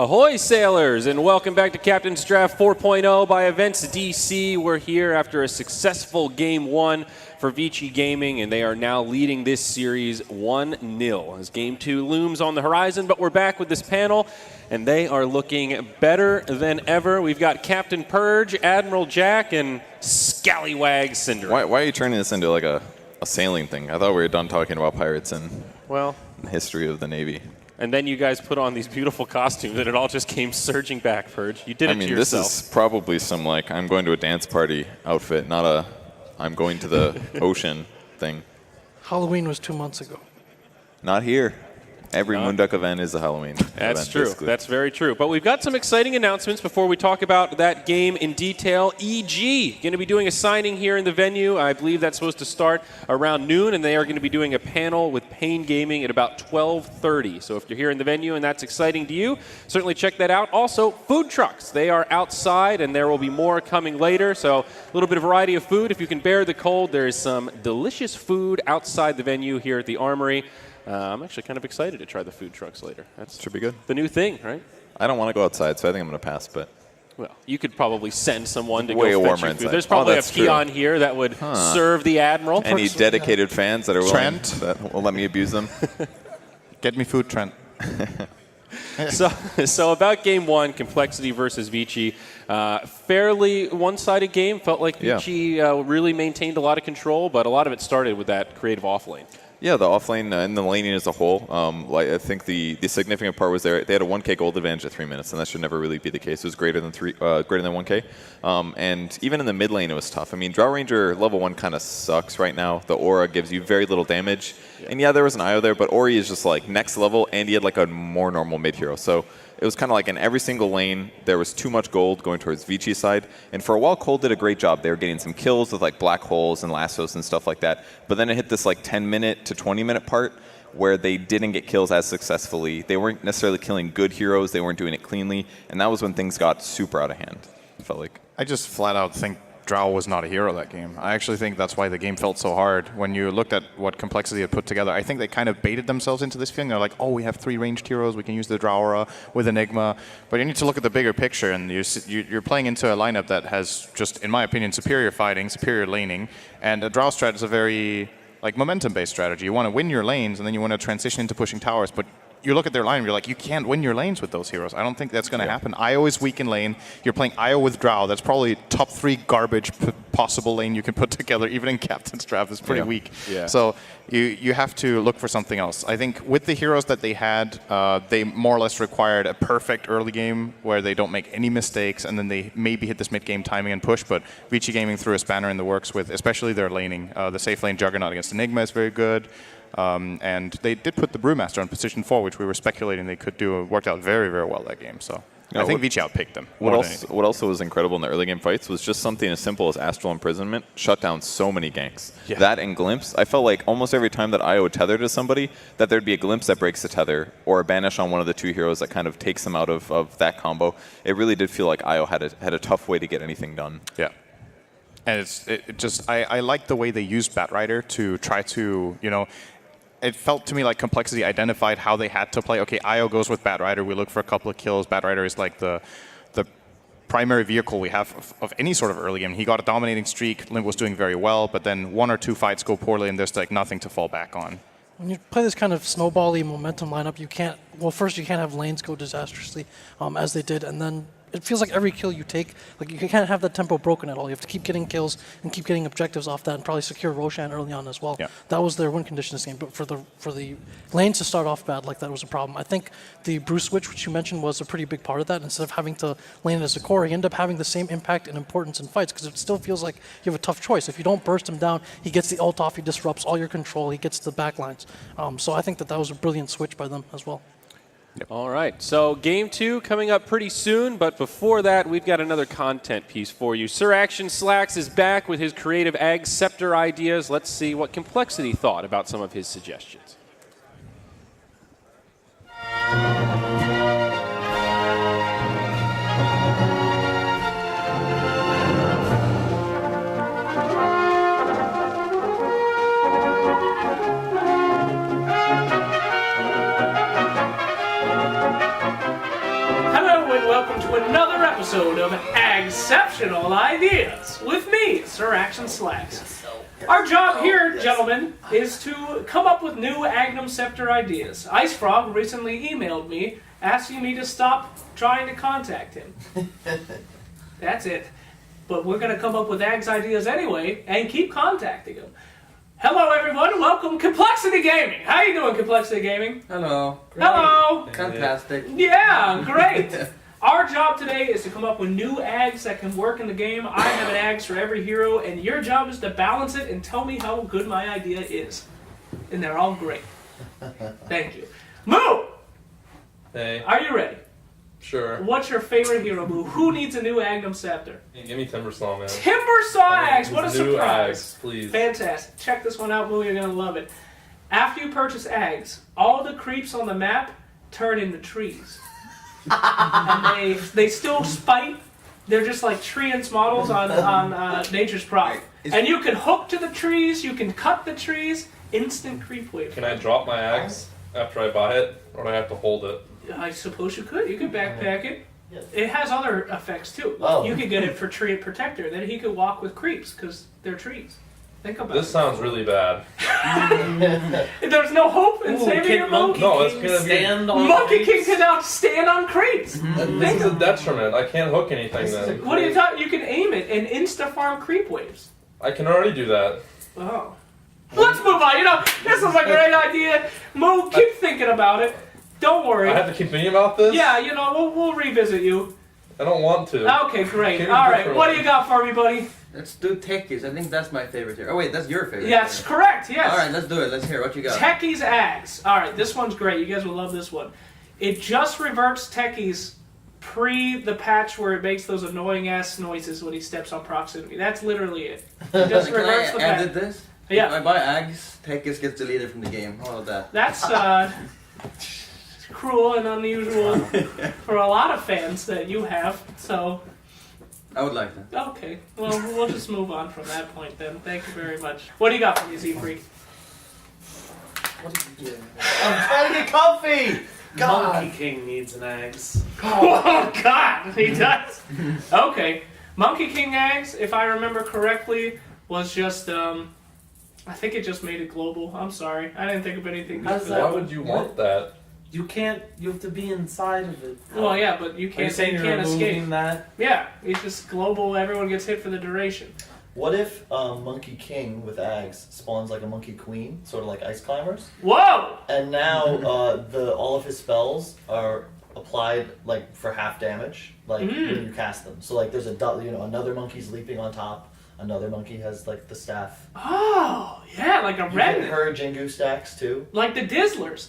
Ahoy, sailors, and welcome back to Captain's Draft 4.0 by Events DC. We're here after a successful Game 1 for Vici Gaming, and they are now leading this series 1-0 as Game 2 looms on the horizon. But we're back with this panel, and they are looking better than ever. We've got Captain Purge, Admiral Jack, and Scallywag Cinder. Why are you turning this into like a sailing thing? I thought we were done talking about pirates and the history of the Navy. And then you guys put on these beautiful costumes, and it all just came surging back, Purge. You did it to yourself. This is probably some, like, I'm going to a dance party outfit, not a I'm going to the ocean thing. Halloween was 2 months ago. Not here. Every Moonduck event is a Halloween event. That's true. Basically. That's very true. But we've got some exciting announcements before we talk about that game in detail. EG going to be doing a signing here in the venue. I believe that's supposed to start around noon, and they are going to be doing a panel with Pain Gaming at about 12:30. So if you're here in the venue and that's exciting to you, certainly check that out. Also, food trucks. They are outside, and there will be more coming later. So a little bit of variety of food. If you can bear the cold, there is some delicious food outside the venue here at the Armory. I'm actually kind of excited to try the food trucks later. That should be good. The new thing, right? I don't want to go outside, so I think I'm going to pass. But well, you could probably send someone to way go fetch warmer your food. inside. There's probably a that's peon true. here that would serve the Admiral. Any dedicated fans that are willing, Trent. that will let me abuse them? Get me food, Trent. So about Game 1, compLexity versus Vici. Fairly one-sided game. Felt like Vici really maintained a lot of control, but a lot of it started with that creative offlane. Yeah, the offlane and the laning as a whole. I think the significant part was they had a 1K gold advantage at 3 minutes, and that should never really be the case. It was greater than 1K. And even in the mid lane, it was tough. I mean, Drow Ranger level 1 kind of sucks right now. The aura gives you very little damage. Yeah. And yeah, there was an IO there, but Ori is just like next level, and he had like a more normal mid hero. So it was kind of like in every single lane, there was too much gold going towards Vici's side. And for a while, Cole did a great job. They were getting some kills with like black holes and lassos and stuff like that. But then it hit this like 10-minute to 20-minute part where they didn't get kills as successfully. They weren't necessarily killing good heroes. They weren't doing it cleanly. And that was when things got super out of hand, it felt like. I just flat out think Drow was not a hero that game. I actually think that's why the game felt so hard. When you looked at what compLexity had put together, I think they kind of baited themselves into this feeling. They're like, oh, we have 3 ranged heroes. We can use the Drow aura with Enigma. But you need to look at the bigger picture, and you're playing into a lineup that has just, in my opinion, superior fighting, superior laning. And a Drow strat is a very like momentum-based strategy. You want to win your lanes, and then you want to transition into pushing towers. But you look at their line, and you're like, you can't win your lanes with those heroes. I don't think that's going to happen. IO is weak in lane. You're playing IO with Drow. That's probably top 3 garbage possible lane you can put together, even in Captain's Draft. It's pretty weak. Yeah. So you have to look for something else. I think with the heroes that they had, they more or less required a perfect early game where they don't make any mistakes, and then they maybe hit this mid-game timing and push. But Vici Gaming threw a spanner in the works with especially their laning. The safe lane Juggernaut against Enigma is very good. And they did put the Brewmaster on position 4, which we were speculating they could do. It worked out very, very well that game. So I think Vici outpicked them. What also was incredible in the early game fights was just something as simple as Astral Imprisonment shut down so many ganks. Yeah. That and Glimpse. I felt like almost every time that IO would tether to somebody, that there'd be a Glimpse that breaks the tether, or a Banish on one of the 2 heroes that kind of takes them out of that combo. It really did feel like IO had a tough way to get anything done. Yeah. And I like the way they used Batrider to try to, it felt to me like compLexity identified how they had to play. Okay, IO goes with Batrider. We look for a couple of kills. Batrider is like the primary vehicle we have of any sort of early game. He got a dominating streak. Limp was doing very well, but then 1 or 2 fights go poorly, and there's like nothing to fall back on. When you play this kind of snowbally momentum lineup, you can't. Well, first you can't have lanes go disastrously, as they did, and then it feels like every kill you take, like you can't have that tempo broken at all. You have to keep getting kills and keep getting objectives off that, and probably secure Roshan early on as well. Yeah. That was their win condition this game. But for the lanes to start off bad like that was a problem. I think the Bruce switch, which you mentioned, was a pretty big part of that. Instead of having to lane it as a core, you end up having the same impact and importance in fights because it still feels like you have a tough choice. If you don't burst him down, he gets the ult off, he disrupts all your control, he gets the backlines. So I think that was a brilliant switch by them as well. Yep. All right, so Game 2 coming up pretty soon, but before that, we've got another content piece for you. Sir Action Slacks is back with his creative Ag Scepter ideas. Let's see what compLexity thought about some of his suggestions. welcome to another episode of Exceptional Ideas with me, Sir Action Slacks. Our job here, gentlemen, is to come up with new Agnum Scepter ideas. IceFrog recently emailed me asking me to stop trying to contact him. That's it. But we're going to come up with Ag's ideas anyway and keep contacting him. Hello, everyone. Welcome, compLexity Gaming. How you doing, compLexity Gaming? Hello. Hello. Fantastic. Yeah, great. Our job today is to come up with new Ags that can work in the game. I have an Ags for every hero, and your job is to balance it and tell me how good my idea is. And they're all great. Thank you. Moo! Hey, Are you ready? sure. What's your favorite hero, Moo? Who needs a new Agnum Scepter? Hey, give me Timbersaw, man. Timbersaw Ags! What a New surprise. Ags, please. Fantastic. Check this one out, Moo. You're going to love it. After you purchase Ags, all the creeps on the map turn into trees. And they still spite. They're just like treants models on Nature's Pride. And you can hook to the trees, you can cut the trees, instant creep wave. Can I drop my axe after I buy it, or do I have to hold it? I suppose you could. You could backpack it. It has other effects too. Oh. You could get it for Tree Protector. Then he could walk with creeps because they're trees. Think about This it. sounds really bad. There's no hope in saving your monkey. No, it's gonna be. Monkey King cannot stand on creeps. This is a detriment. I can't hook anything then. What are you talking? You can aim it and insta-farm creep waves. I can already do that. Oh. Let's move on. You know, this is a great idea. Mo, keep thinking about it. Don't worry. I have to keep thinking about this? Yeah, you know, we'll revisit you. I don't want to. Okay, great. Keep it All right, different. what do you got for me, buddy? Let's do techies. I think that's my favorite here. Oh wait, that's your favorite. Yes, here. correct. Yes. All right, let's do it. Let's hear what you got. Techies Ags. All right, this one's great. You guys will love this one. It just reverts Techies pre the patch where it makes those annoying ass noises when he steps on proximity. That's literally it. It just Can reverts the I edit patch. this? If Yeah, I buy Ags, techies gets deleted from the game. How about that? that's cruel and unusual for a lot of fans that you have. So, I would like that. okay. Well, we'll just move on from that point then. Thank you very much. What do you got for me, Z-Freak? I'm trying to get comfy! Monkey King needs an axe. Oh, God, he does. Okay. Monkey King Ags, if I remember correctly, was just, I think it just made it global. I'm sorry. I didn't think of anything good How's for that? Why that. would you want that? You can't. You have to be inside of it. Well, yeah, but you Are you can't, saying you you're can't removing escape. that? Yeah, it's just global. Everyone gets hit for the duration. What if Monkey King with Ags spawns like a Monkey Queen, sort of like Ice Climbers? Whoa! And now all of his spells are applied like for half damage, like when you cast them. So like there's another monkey's leaping on top, another monkey has like the staff. Oh, yeah, like a You red. get her Jingu stacks too. Like the Dizzlers.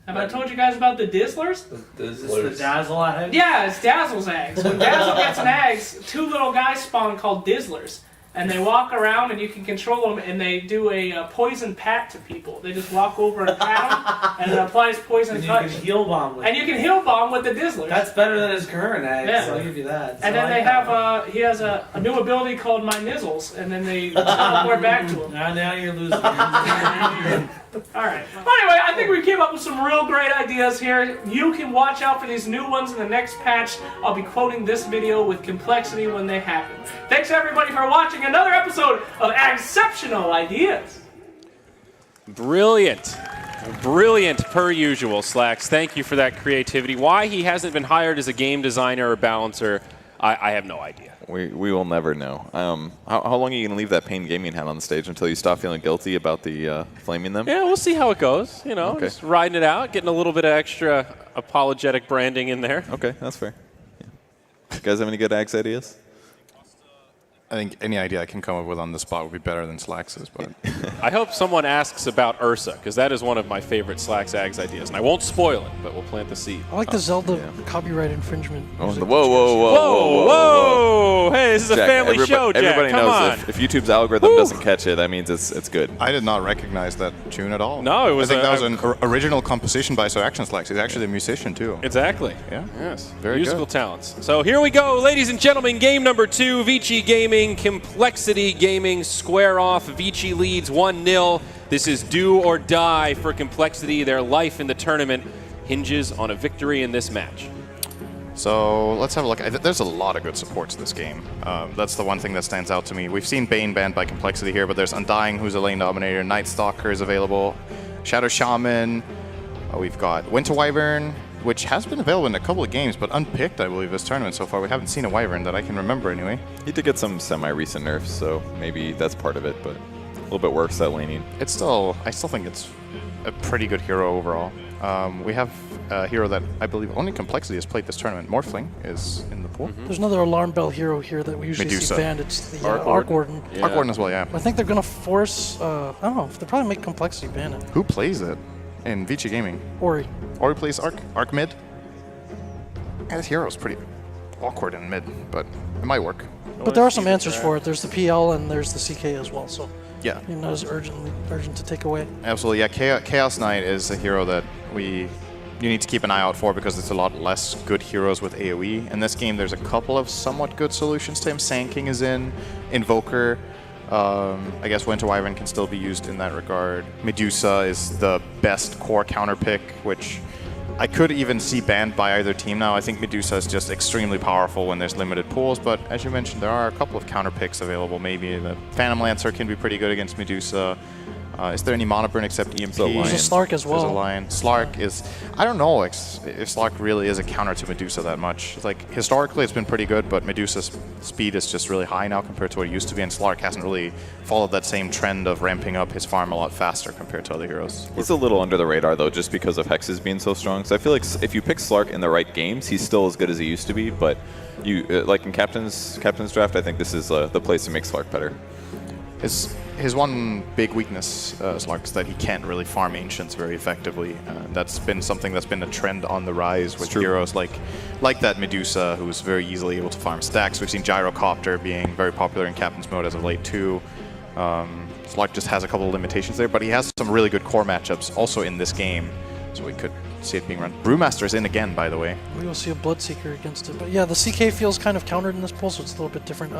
Have I told you guys about the Dizzlers? Is this the Dazzle axe? Yeah, it's Dazzle's Ags. When Dazzle gets an Ags, two little guys spawn called Dizzlers. And they walk around and you can control them and they do a poison pat to people. They just walk over and pat them and it applies poison And you touch. can heal bomb with And you can heal bomb with the Dizzlers. That's better than his current axe. Yeah. I'll give you that. And So then I they like have, he has a new ability called My Nizzles, and then they teleport back to him. Now you're losing. Alright. Well, anyway, I think we came up with some real great ideas here. You can watch out for these new ones in the next patch. I'll be quoting this video with compLexity when they happen. Thanks everybody for watching another episode of Exceptional Ideas. Brilliant. Brilliant per usual, Slacks. Thank you for that creativity. Why he hasn't been hired as a game designer or balancer, I have no idea. We will never know. How long are you going to leave that Pain Gaming hat on the stage until you stop feeling guilty about the flaming them? Yeah, we'll see how it goes. You know, Okay. just riding it out, getting a little bit of extra apologetic branding in there. Okay, that's fair. Yeah. You guys have any good axe ideas? I think any idea I can come up with on the spot would be better than Slax's, but I hope someone asks about Ursa, because that is one of my favorite Slacks Ags ideas. And I won't spoil it, but we'll plant the seed. I like the Zelda copyright infringement. Oh, music. whoa, whoa, whoa, Whoa, whoa! Hey, this is a Jack, family show, Jack. Everybody Come knows on. if YouTube's algorithm doesn't catch it, that means it's good. I did not recognize that tune at all. No, it was I think a- that was an original composition by Sir Action Slacks. He's actually a musician too. Exactly. Yeah. Yes. Very Musical good. talents. So here we go, ladies and gentlemen. Game number 2, Vici Gaming, compLexity Gaming square off. Vici leads 1-0. This is do or die for compLexity. Their life in the tournament hinges on a victory in this match. So let's have a look. There's a lot of good supports this game. That's the one thing that stands out to me. We've seen Bane banned by compLexity here, but there's Undying, who's a lane dominator. Night Stalker is available. Shadow Shaman. We've got Winter Wyvern, which has been available in a couple of games, but unpicked, I believe, this tournament so far. We haven't seen a Wyvern that I can remember anyway. He did get some semi-recent nerfs, so maybe that's part of it, but a little bit worse that laning. I still think it's a pretty good hero overall. We have a hero that I believe only compLexity has played this tournament. Morphling is in the pool. There's another alarm bell hero here that we usually Medusa. see banned. It's the Arc Warden. Yeah. Arc Warden as well, yeah. I think they're going to force, I don't know, they'll probably make compLexity ban it. Who plays it in Vici Gaming? Ori. Ori plays Arc mid. Yeah, this hero's pretty awkward in mid, but it might work. But there are some answers for it. There's the PL and there's the CK as well, so Yeah, you're not as urgent to take away. absolutely. Yeah, Chaos Knight is a hero that you need to keep an eye out for because it's a lot less good heroes with AoE. In this game, there's a couple of somewhat good solutions to him. Sand King is in, Invoker. I guess Winter Wyvern can still be used in that regard. Medusa is the best core counter pick, which I could even see banned by either team now. I think Medusa is just extremely powerful when there's limited pools, but as you mentioned, there are a couple of counter picks available. Maybe the Phantom Lancer can be pretty good against Medusa. Is there any mono burn except EMP? There's a There's a Slark as well. There's a Lion. Slark is... I don't know if Slark really is a counter to Medusa that much. It's like, historically it's been pretty good, but Medusa's speed is just really high now compared to what it used to be, and Slark hasn't really followed that same trend of ramping up his farm a lot faster compared to other heroes. He's a little under the radar, though, just because of Hexes being so strong. So I feel like if you pick Slark in the right games, he's still as good as he used to be, but you like in Captain's Draft, I think this is the place to make Slark better. His one big weakness, Slark, is that he can't really farm Ancients very effectively. That's been something that's been a trend on the rise with heroes like that Medusa, who's very easily able to farm stacks. We've seen Gyrocopter being very popular in Captain's mode as of late too. Slark just has a couple of limitations there, but he has some really good core matchups also in this game, so we could see it being run. Brewmaster's in again, by the way. We will see a Bloodseeker against it. But yeah, the CK feels kind of countered in this pool, so it's a little bit different.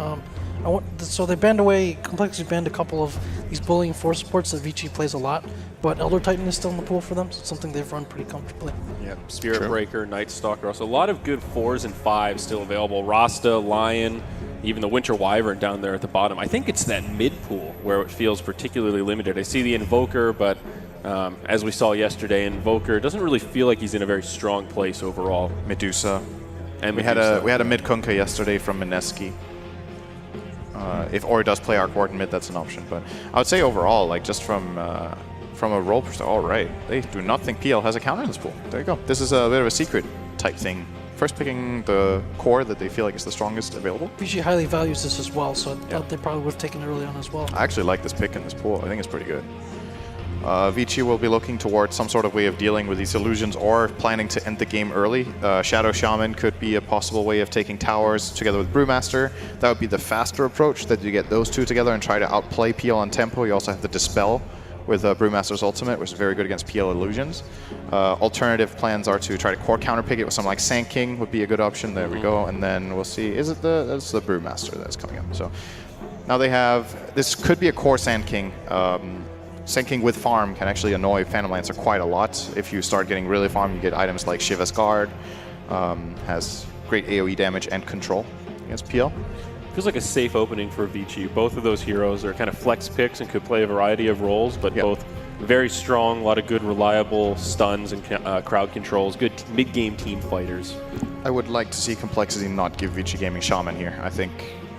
So they banned away, compLexity banned a couple of these bullying force supports that Vici plays a lot, but Elder Titan is still in the pool for them, so it's something they've run pretty comfortably. Yeah, Spirit Breaker, Night Stalker, also a lot of good 4s and 5s still available. Rasta, Lion, even the Winter Wyvern down there at the bottom. I think it's that mid pool where it feels particularly limited. I see the Invoker, but as we saw yesterday, Invoker doesn't really feel like he's in a very strong place overall. Medusa. And we had a mid Kunkka yesterday from Mineski. If Ori does play Arc Warden mid, that's an option. But I would say overall, like just from a role perspective, all right, they do not think PL has a counter in this pool. There you go. This is a bit of a secret type thing. First picking the core that they feel like is the strongest available. Vici highly values this as well, so I thought they probably would have taken it early on as well. I actually like this pick in this pool. I think it's pretty good. Vici will be looking towards some sort of way of dealing with these illusions or planning to end the game early. Shadow Shaman could be a possible way of taking towers together with Brewmaster. That would be the faster approach, that you get those two together and try to outplay PL on tempo. You also have the Dispel with Brewmaster's ultimate, which is very good against PL illusions. Alternative plans are to try to core counterpick it with something like Sand King would be a good option. There we go. And then we'll see, that's the Brewmaster that's coming up. So now they have, this could be a core Sand King. Sand King with farm can actually annoy Phantom Lancer quite a lot. If you start getting really farm, you get items like Shiva's Guard, has great AoE damage and control against PL. Feels like a safe opening for Vici. Both of those heroes are kind of flex picks and could play a variety of roles, but both very strong, a lot of good reliable stuns and crowd controls, good mid-game team fighters. I would like to see compLexity not give Vici Gaming Shaman here. I think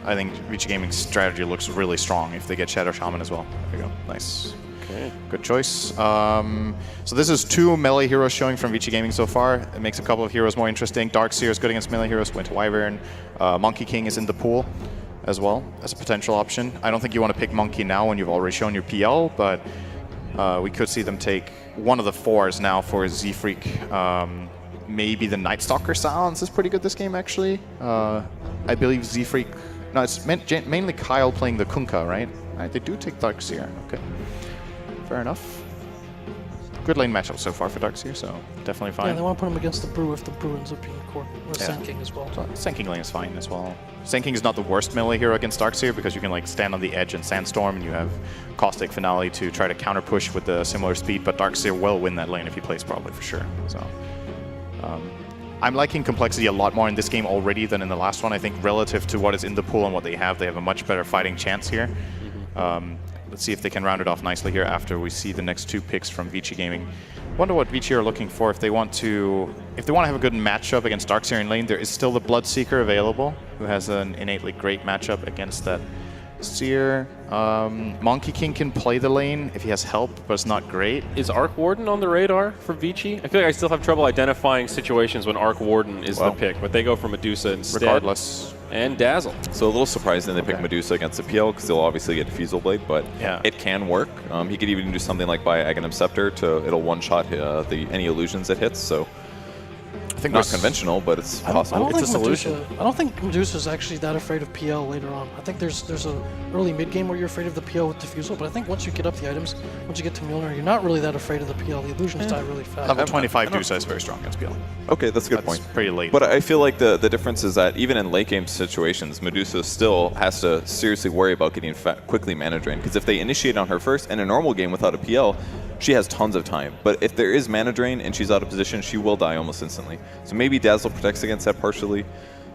Vici Gaming's strategy looks really strong if they get Shadow Shaman as well. There you go. Nice. Okay. Good choice. So this is 2 melee heroes showing from Vici Gaming so far. It makes a couple of heroes more interesting. Darkseer is good against melee heroes. Winter Wyvern. Monkey King is in the pool as well as a potential option. I don't think you want to pick Monkey now when you've already shown your PL, but we could see them take one of the 4s now for Z-Freak. Maybe the Night Stalker Silence is pretty good this game, actually. I believe Z-Freak... No, it's mainly Kyle playing the Kunkka, right? They do take Darkseer. Okay. Fair enough. Good lane matchup so far for Darkseer, so definitely fine. Yeah, they want to put him against the Brew if the Brew ends up being core. Or Sand King as well. So Sand King lane is fine as well. Sand King is not the worst melee hero against Darkseer because you can like stand on the edge and Sandstorm and you have Caustic Finale to try to counter push with the similar speed, but Darkseer will win that lane if he plays properly for sure. So I'm liking complexity a lot more in this game already than in the last one. I think relative to what is in the pool and what they have a much better fighting chance here. Let's see if they can round it off nicely here after we see the next 2 picks from Vici Gaming. Wonder what Vici are looking for if they want to have a good matchup against Darkseer in lane. There is still the Bloodseeker available, who has an innately great matchup against that Seer. Monkey King can play the lane if he has help, but it's not great. Is Arc Warden on the radar for Vici? I feel like I still have trouble identifying situations when Arc Warden is the pick, but they go for Medusa instead. Regardless. And Dazzle. So a little surprising they pick Medusa against the PL because they'll obviously get Diffusal Blade, but it can work. He could even do something like buy Aghanim Scepter it'll one-shot any illusions it hits. So I think not conventional, but it's possible. It's a solution. I don't think Medusa is actually that afraid of PL later on. I think there's a early mid game where you're afraid of the PL with Diffusal, but I think once you get up the items, once you get to Mjolnir, you're not really that afraid of the PL. The illusions die really fast. Level 25 Dusa is very strong against PL. Okay, that's a good point. Pretty late. But I feel like the difference is that even in late game situations, Medusa still has to seriously worry about getting quickly mana drained. Because if they initiate on her first, in a normal game without a PL, she has tons of time. But if there is mana drain and she's out of position, she will die almost instantly. So maybe Dazzle protects against that partially.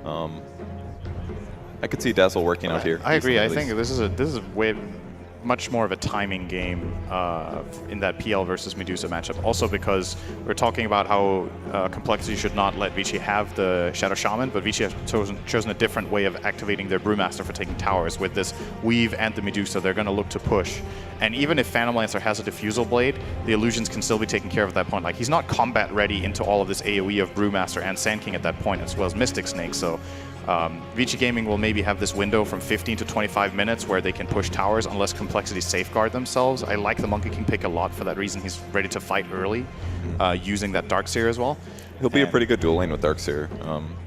I could see Dazzle working out here. I agree. I think this is way much more of a timing game in that PL versus Medusa matchup. Also because we're talking about how complexity should not let Vici have the Shadow Shaman, but Vici has chosen a different way of activating their Brewmaster for taking towers. With this Weave and the Medusa, they're going to look to push. And even if Phantom Lancer has a Diffusal Blade, the illusions can still be taken care of at that point. Like, he's not combat ready into all of this AoE of Brewmaster and Sand King at that point, as well as Mystic Snake. So Vici Gaming will maybe have this window from 15 to 25 minutes where they can push towers unless complexity safeguard themselves. I like the Monkey King pick a lot for that reason. He's ready to fight early, using that Darkseer as well. He'll be a pretty good dual lane with Darkseer,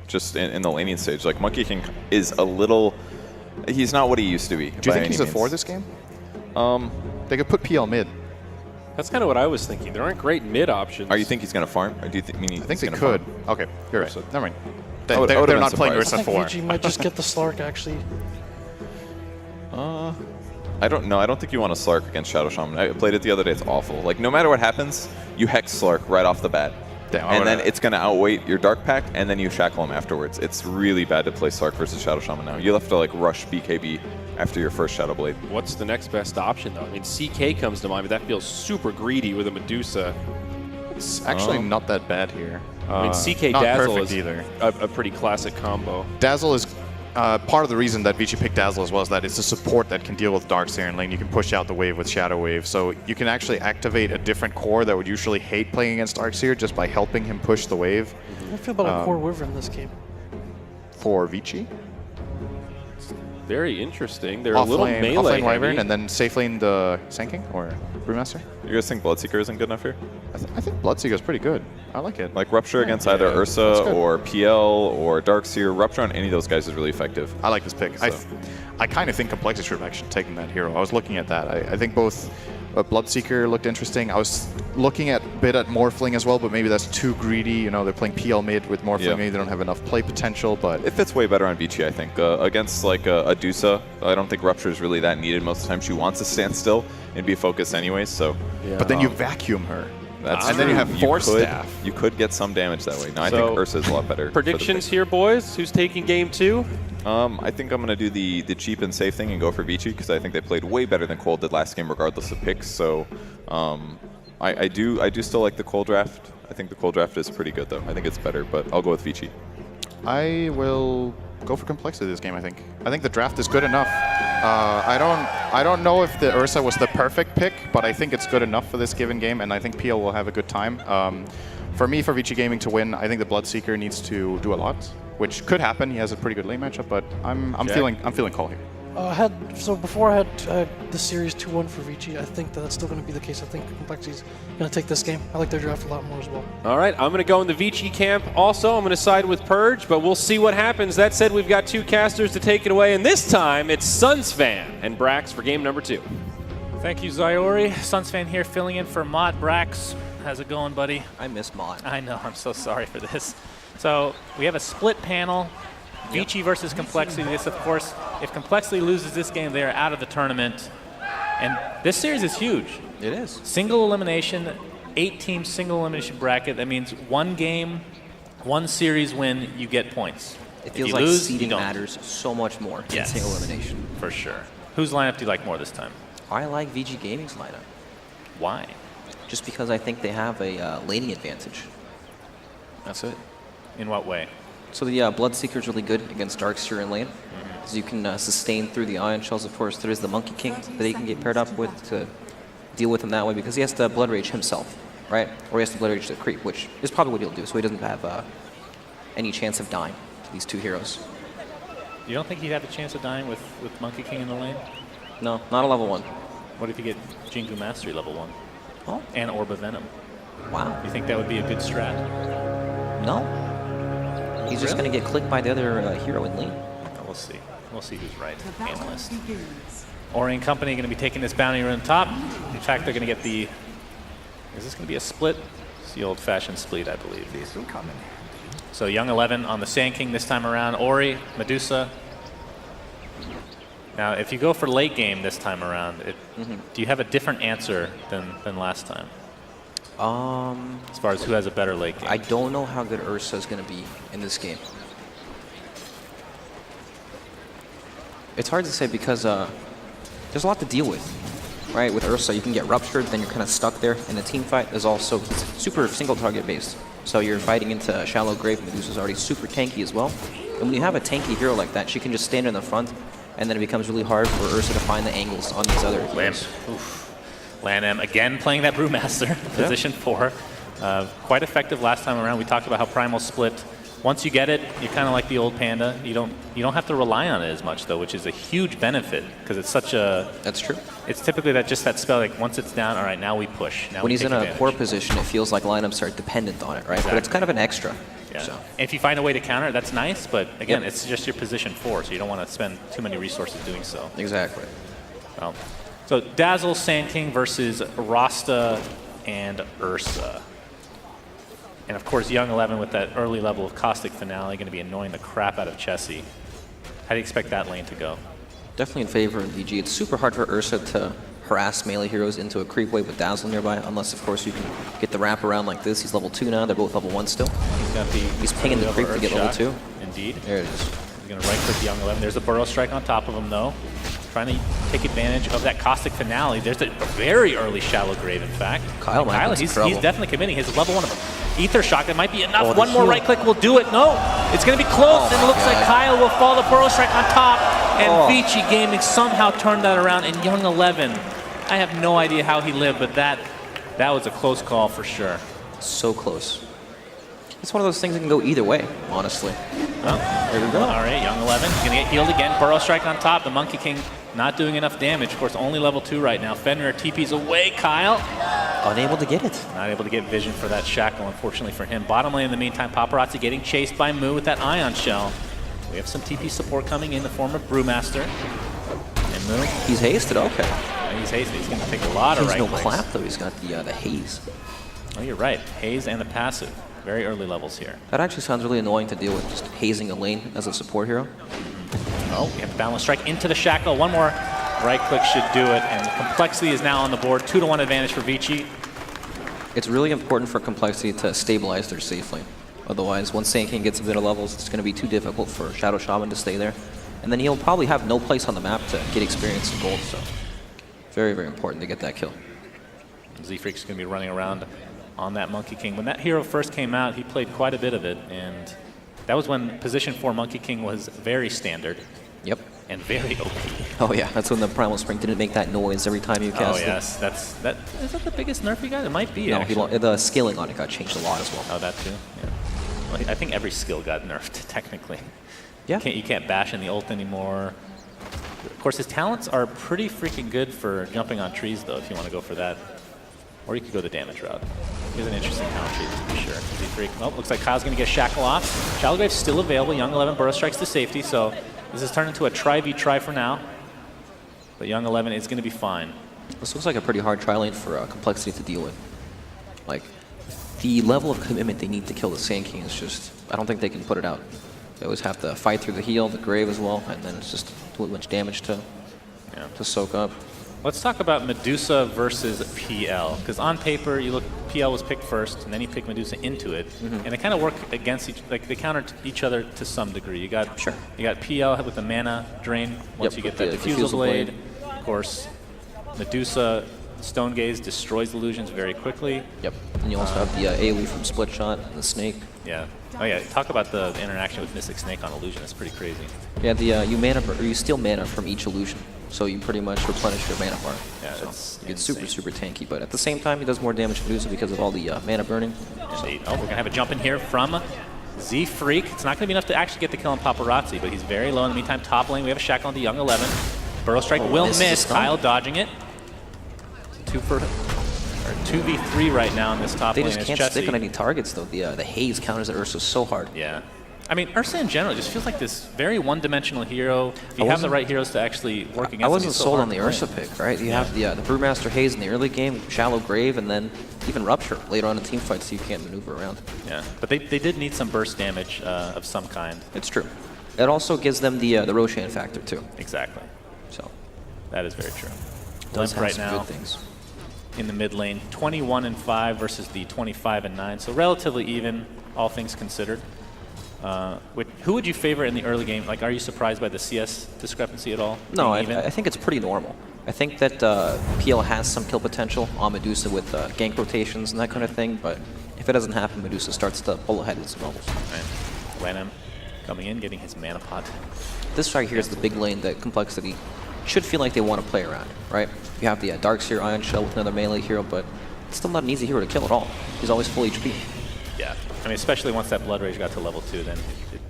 just in the laning stage. Like, Monkey King is a little... He's not what he used to be. Do you think he's a 4 this game? They could put PL mid. That's kind of what I was thinking. There aren't great mid options. Are you think he's going to farm? Or do you I think they could. Farm? Okay, you're right. Never mind. They're not playing Ursa I 4. think Vici might just get the Slark, actually. I don't know. I don't think you want to Slark against Shadow Shaman. I played it the other day. It's awful. Like, no matter what happens, you Hex Slark right off the bat. Damn, and then it's going to outweight your Dark Pact, and then you Shackle him afterwards. It's really bad to play Slark versus Shadow Shaman now. You'll have to, like, rush BKB after your first Shadow Blade. What's the next best option, though? I mean, CK comes to mind, but that feels super greedy with a Medusa. It's actually not that bad here. I mean, CK Dazzle is either a pretty classic combo. Dazzle is part of the reason that Vici picked Dazzle as well, is that it's a support that can deal with Darkseer in lane. You can push out the wave with Shadow Wave, so you can actually activate a different core that would usually hate playing against Darkseer just by helping him push the wave. I feel about a core Wyvern in this game. For Vici? Very interesting. They're a little melee Offlane Wyvern and then safe lane the Sand King or Brewmaster? You guys think Bloodseeker isn't good enough here? I think Bloodseeker is pretty good. I like it. Like, Rupture against either Ursa or PL or Darkseer. Rupture on any of those guys is really effective. I like this pick. So. I kind of think Complexity should have actually taken that hero. I was looking at that. I think both Bloodseeker looked interesting. I was looking at a bit at Morphling as well, but maybe that's too greedy. You know, they're playing PL mid with Morphling. Maybe they don't have enough play potential, but... It fits way better on Vici, I think. Against, like, a Dusa, I don't think Rupture is really that needed. Most of the time she wants to stand still and be focused anyways, so... Yeah. But then you vacuum her. That's and then you have Force Staff. You could get some damage that way. No, I think Ursa is a lot better. Predictions here, boys? Who's taking game 2? I think I'm going to do the cheap and safe thing and go for Vici, because I think they played way better than Cole did last game, regardless of picks. So I do still like the Cole draft. I think the Cole draft is pretty good, though. I think it's better, but I'll go with Vici. I will go for Complexity this game, I think. I think the draft is good enough. I don't know if the Ursa was the perfect pick, but I think it's good enough for this given game, and I think PL will have a good time. For me, for Vici Gaming to win, I think the Bloodseeker needs to do a lot, which could happen. He has a pretty good lane matchup, but I'm feeling Cole here. Before I had the series 2-1 for Vici. I think that's still going to be the case. I think Complexity's going to take this game. I like their draft a lot more as well. All right, I'm going to go in the Vici camp also. I'm going to side with Purge, but we'll see what happens. That said, we've got 2 casters to take it away, and this time it's Sunsfan and Brax for game number 2. Thank you, Zyori. Sunsfan here filling in for Mott. Brax, how's it going, buddy? I miss Mott. I know, I'm so sorry for this. So we have a split panel. Vici versus Complexity. This, of course, if Complexity loses this game, they are out of the tournament. And this series is huge. It is. Single elimination, 8-team single elimination bracket. That means 1 game One series win, you get points. It If feels you like lose, seeding you don't. matters so much more Yes. in single elimination. For sure. Whose lineup do you like more this time? I like VG Gaming's lineup. Why? Just because I think they have a laning advantage. That's it. In what way? So the Bloodseeker is really good against Darkseer in lane. Because you can sustain through the Ion Shells, of course. There's the Monkey King that he can get paired up with to deal with him that way, because he has to Blood Rage himself, right? Or he has to Blood Rage the creep, which is probably what he'll do, so he doesn't have any chance of dying to these two heroes. You don't think he'd have a chance of dying with Monkey King in the lane? No, not a level 1. What if you get Jingu Mastery level 1? Oh. And Orb of Venom. Wow. You think that would be a good strat? No. He's just going to get clicked by the other hero in lane. We'll see. We'll see who's right. Analyst. Ori and company going to be taking this bounty run top. In fact, they're going to get the... Is this going to be a split? It's the old-fashioned split, I believe. So Young 11 on the Sand King this time around. Ori, Medusa. Now, if you go for late game this time around, do you have a different answer than last time? As far as who has a better late game? I don't know how good Ursa is going to be in this game. It's hard to say because there's a lot to deal with, right? With Ursa, you can get ruptured, then you're kind of stuck there. And the team fight is also super single target based. So you're fighting into Shallow Grave. Medusa's already super tanky as well. And when you have a tanky hero like that, she can just stand in the front, and then it becomes really hard for Ursa to find the angles on these other heroes. Lan again playing that Brewmaster, position 4. Quite effective last time around. We talked about how Primal split. Once you get it, you're kind of like the old Panda. You don't have to rely on it as much though, which is a huge benefit because it's such a. That's true. It's typically that spell. Like once it's down, all right, now we push. Now when we he's in take a core position, it feels like lineups are dependent on it, right? Exactly. But it's kind of an extra. Yeah. So. If you find a way to counter it, that's nice. But again, it's just your position 4, so you don't want to spend too many resources doing so. Exactly. Well, so Dazzle, Sand King versus Rasta and Ursa. And of course, Young 11 with that early level of Caustic Finale going to be annoying the crap out of Chessie. How do you expect that lane to go? Definitely in favor of VG. It's super hard for Ursa to harass melee heroes into a creep wave with Dazzle nearby, unless of course you can get the wrap around like this. He's level 2 now. They're both level 1 still. He's pinging the creep to get level 2. Indeed. There it is. He's going to right-click Young 11. There's a Burrow Strike on top of him, though. Trying to take advantage of that Caustic Finale. There's a very early Shallow Grave, in fact. Kyle he's definitely committing. His level 1 of Ether Shock. That might be enough. Oh, One more right-click will do it. No, it's going to be close, and it looks like Kyle will fall the Burrow Strike on top. And Vici Gaming somehow turned that around. And Young 11, I have no idea how he lived, but that was a close call for sure. So close. It's one of those things that can go either way, honestly. Well, there we go. All right, Young 11 is going to get healed again. Burrow Strike on top. The Monkey King not doing enough damage. Of course, only level 2 right now. Fenrir TP's away. Kyle unable to get it. Not able to get vision for that shackle, unfortunately for him. Bottom lane in the meantime, Paparazzi getting chased by Moo with that Ion Shell. We have some TP support coming in the form of Brewmaster. And Moo. He's hasted, okay. Yeah, he's hasted. He's going to take a lot of right clicks. He's no clap, though. He's got the haze. Oh, you're right. Haze and the passive. Very early levels here. That actually sounds really annoying to deal with, just hazing a lane as a support hero. Oh, we have the balance strike into the shackle. One more right click should do it, and compLexity is now on the board. 2-1 advantage for Vici. It's really important for compLexity to stabilize their safe lane. Otherwise, once Sand King gets a bit of levels, it's going to be too difficult for Shadow Shaman to stay there. And then he'll probably have no place on the map to get experience and gold, so very, very important to get that kill. Z-Freak's going to be running around on that Monkey King. When that hero first came out, he played quite a bit of it, and that was when position 4 Monkey King was very standard. Yep. And very OP. Oh yeah, that's when the Primal Spring didn't make that noise every time you cast it. Oh yes, is that the biggest nerf you got? It might be, no, the scaling on it got changed a lot as well. Oh, that too? Yeah. Well, I think every skill got nerfed, technically. Yeah. You can't bash in the ult anymore. Of course, his talents are pretty freaking good for jumping on trees, though, if you want to go for that. Or you could go the damage route. Here's an interesting talent tree, to be sure. Z-Freak. Oh, looks like Kyle's going to get Shackle off. Shallow Grave's still available. Young 11 Burrow Strikes to safety, so this has turned into a try for now. But Young 11 is going to be fine. This looks like a pretty hard tri lane for compLexity to deal with. Like, the level of commitment they need to kill the Sand King is just, I don't think they can put it out. They always have to fight through the heal, the grave as well, and then it's just too much damage to soak up. Let's talk about Medusa versus PL, because on paper, you look, PL was picked first, and then you pick Medusa into it, and they kind of work against each, like they counter each other to some degree. You got PL with the mana drain once you get that Diffusal Blade. Of course, Medusa Stone Gaze destroys illusions very quickly. Yep, and you also have the AoE from Split Shot and the Snake. Yeah. Oh yeah, talk about the interaction with Mystic Snake on illusion. It's pretty crazy. Yeah, you steal mana from each illusion, so you pretty much replenish your mana bar. Yeah, so it's super tanky, but at the same time, he does more damage to Medusa because of all the mana burning. Indeed. Oh, we're gonna have a jump in here from Z Freak. It's not gonna be enough to actually get the kill on Paparazzi, but he's very low. In the meantime, top lane, we have a Shackle on the Young 11. Burrow Strike will miss. Kyle dodging it. 2v3 right now in this top lane. They just can't stick on any targets though. The haze counters at Ursa so hard. Yeah. I mean, Ursa in general just feels like this very one-dimensional hero. If you have the right heroes to actually work against him, I wasn't sold on the Ursa pick, right? You have the Brewmaster Haze in the early game, Shallow Grave, and then even Rupture later on in team fights so you can't maneuver around. Yeah, but they did need some burst damage of some kind. It's true. It also gives them the Roshan factor too. Exactly. So that is very true. Does have right some now good things. In the mid lane, 21-5 versus the 25-9, so relatively even, all things considered. Who would you favor in the early game? Like, are you surprised by the CS discrepancy at all? No, I think it's pretty normal. I think that PL has some kill potential on Medusa with gank rotations and that kind of thing, but if it doesn't happen, Medusa starts to pull ahead with some levels. Right. Lanham coming in, getting his mana pot. This right here is the big lane that complexity should feel like they want to play around, right? You have the Darkseer Ion Shell with another melee hero, but it's still not an easy hero to kill at all. He's always full HP. Yeah, I mean, especially once that Blood Rage got to level 2, then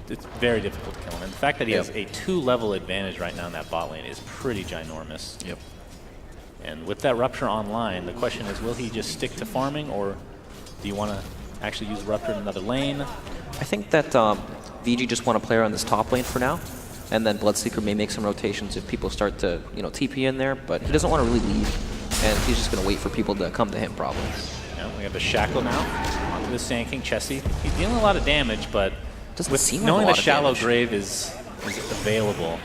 it's very difficult to kill him. And the fact that he has a 2-level advantage right now in that bot lane is pretty ginormous. Yep. And with that Rupture online, the question is, will he just stick to farming, or do you want to actually use Rupture in another lane? I think that VG just want to play around this top lane for now. And then Bloodseeker may make some rotations if people start to, TP in there, but he doesn't want to really leave, and he's just going to wait for people to come to him, probably. Yeah, we have the Shackle now onto the Sand King Chessie. He's dealing a lot of damage, but knowing the Shallow Grave is available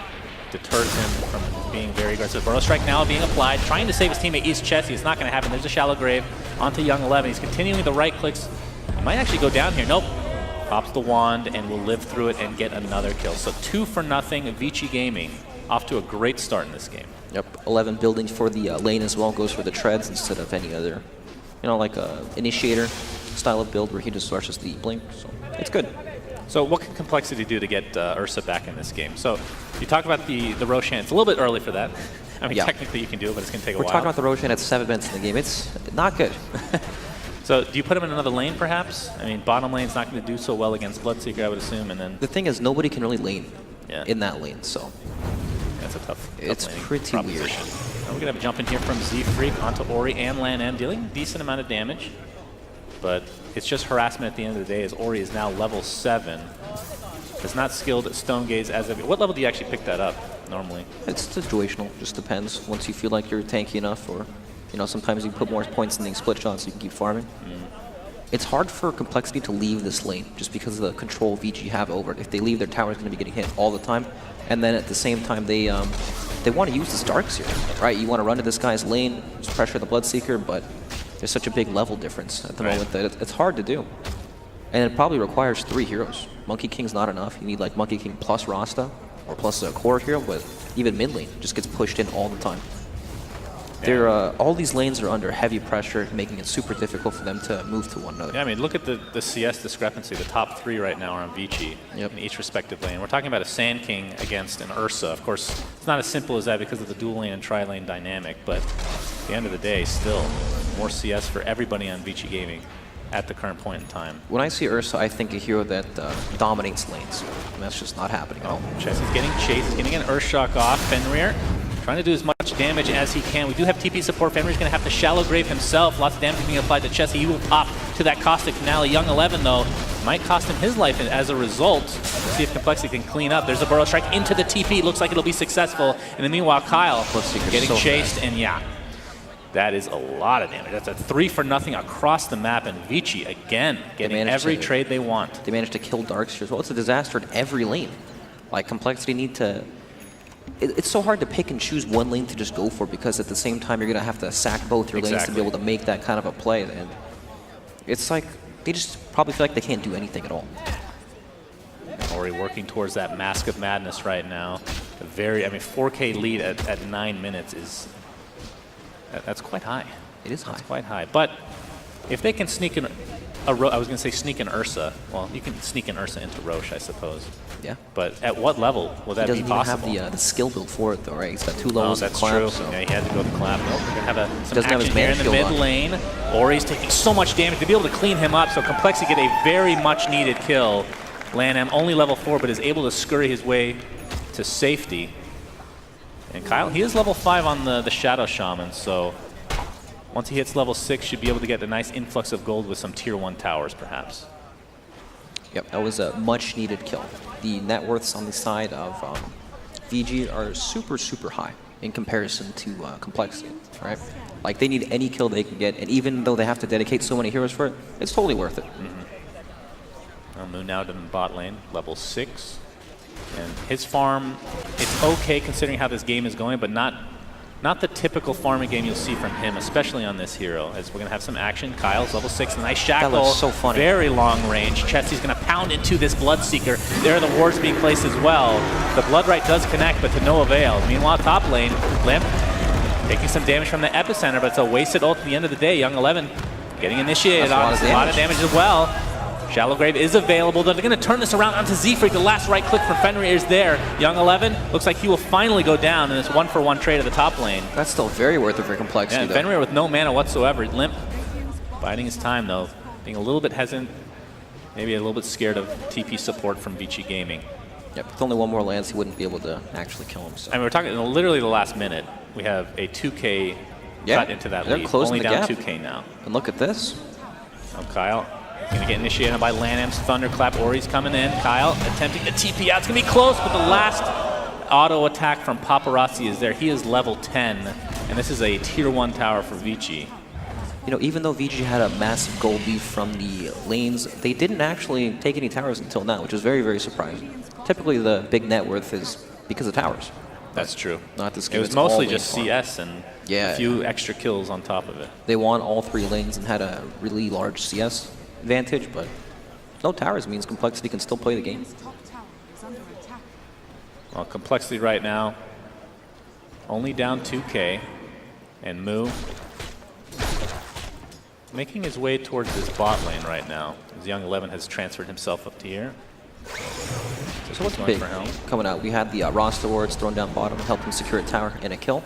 deters him from being very aggressive. Burrow Strike now being applied, trying to save his teammate East Chessie. It's not going to happen. There's a Shallow Grave onto Young 11. He's continuing the right clicks. He might actually go down here. Nope. Pops the wand and will live through it and get another kill. So 2-0, Vici Gaming off to a great start in this game. Yep, 11 buildings for the lane as well, goes for the treads instead of any other, like a initiator style of build where he just rushes the blink. So it's good. So what can complexity do to get Ursa back in this game? So you talk about the Roshan. It's a little bit early for that. I mean, technically you can do it, but it's going to take a while. We're talking about the Roshan at 7 minutes in the game. It's not good. So do you put him in another lane, perhaps? I mean, bottom lane's not going to do so well against Bloodseeker, I would assume, and then... The thing is, nobody can really lane in that lane, so... That's a tough It's pretty weird. Now we're going to have a jump in here from Z Freak onto Ori and Lan M, dealing a decent amount of damage. But it's just harassment at the end of the day, as Ori is now level 7. Is not skilled at Stone Gaze as of... What level do you actually pick that up, normally? It's situational. Just depends. Once you feel like you're tanky enough, or... sometimes you put more points in the split shots so you can keep farming. It's hard for complexity to leave this lane just because of the control VG have over it. If they leave, their tower is going to be getting hit all the time. And then at the same time, they want to use this Darkseer, right? You want to run to this guy's lane, just pressure the Bloodseeker, but there's such a big level difference at the moment that it's hard to do. And it probably requires 3 heroes. Monkey King's not enough. You need like Monkey King plus Rasta or plus a core hero, but even mid lane just gets pushed in all the time. All these lanes are under heavy pressure, making it super difficult for them to move to one another. Yeah, I mean, look at the CS discrepancy. The top 3 right now are on Vici in each respective lane. We're talking about a Sand King against an Ursa. Of course, it's not as simple as that because of the dual lane and tri-lane dynamic, but at the end of the day, still more CS for everybody on Vici Gaming at the current point in time. When I see Ursa, I think a hero that dominates lanes, and that's just not happening at all. Chessie's getting chased, getting an Earthshock off. Fenrir trying to do as much damage as he can. We do have TP support. Fenrir's going to have to Shallow Grave himself. Lots of damage being applied to Chessie. He will pop to that Caustic Finale. Young 11, though, might cost him his life as a result. Let's see if complexity can clean up. There's a Burrow Strike into the TP. Looks like it'll be successful. And then meanwhile, Kyle getting chased, and that is a lot of damage. That's a 3-0 across the map, and Vici again getting every trade they want. They managed to kill Darkseer as well. It's a disaster in every lane. Like, complexity need to it's so hard to pick and choose one lane to just go for, because at the same time you're going to have to sack both your lanes to be able to make that kind of a play. And it's like they just probably feel like they can't do anything at all. Ori working towards that Mask of Madness right now. A very, I mean, 4K lead at 9 minutes is, that's quite high. It is high. It's quite high. But if they can sneak in I was going to say sneak in Ursa. Well, you can sneak in Ursa into Roche, I suppose. Yeah. But at what level will that be possible? He doesn't even have the skill build for it, though, right? He's got 2 levels of clap. That's true. So. Yeah, he had to go to clap. Nope, we're going to have some action here in the mid lane. Ori's taking so much damage to be able to clean him up, so compLexity get a very much needed kill. LanM only level 4, but is able to scurry his way to safety. And Kyle, he is level 5 on the Shadow Shaman, so once he hits level 6, should be able to get a nice influx of gold with some tier 1 towers, perhaps. Yep, that was a much needed kill. The net worths on the side of VG are super, super high in comparison to compLexity, right? Like, they need any kill they can get, and even though they have to dedicate so many heroes for it, it's totally worth it. Moon now in the bot lane, level 6. And his farm, it's okay considering how this game is going, but not the typical farming game you'll see from him, especially on this hero. As we're going to have some action. Kyle's level 6, a nice shackle. That looks so funny. Very long range. Chesty's going to pound into this Bloodseeker. There are the wards being placed as well. The Bloodright does connect, but to no avail. Meanwhile, top lane, Limp taking some damage from the epicenter, but it's a wasted ult at the end of the day. Young 11 getting initiated on a lot of damage as well. Shallow Grave is available. They're going to turn this around onto Z-Freak. The last right click from Fenrir is there. Young 11 looks like he will finally go down in this 1-for-1 trade at the top lane. That's still very worth it for compLexity. Yeah, Fenrir with no mana whatsoever. Limp biding his time, though. Being a little bit hesitant, maybe a little bit scared of TP support from Vici Gaming. Yep, with only 1 more lance, he wouldn't be able to actually kill him. So. I mean, we're talking literally the last minute. We have a 2K cut into that lead. Closing only the down gap. 2K now. And look at this. Oh, Kyle. Going to get initiated by LanM's Thunderclap. Ori's coming in. Kyle attempting to TP out. It's going to be close, but the last auto attack from Paparazzi is there. He is level 10, and this is a tier 1 tower for Vici. You know, even though Vici had a massive gold lead from the lanes, they didn't actually take any towers until now, which is very, very surprising. Typically, the big net worth is because of towers. That's true. Not this game. It was mostly just CS and a few extra kills on top of it. They won all 3 lanes and had a really large CS advantage, but no towers means compLexity can still play the game. Well, compLexity right now only down 2K, and Moo making his way towards this bot lane right now, as Young 11 has transferred himself up to here. So what's big coming out? We had the roster wards thrown down bottom, helped them secure a tower and a kill,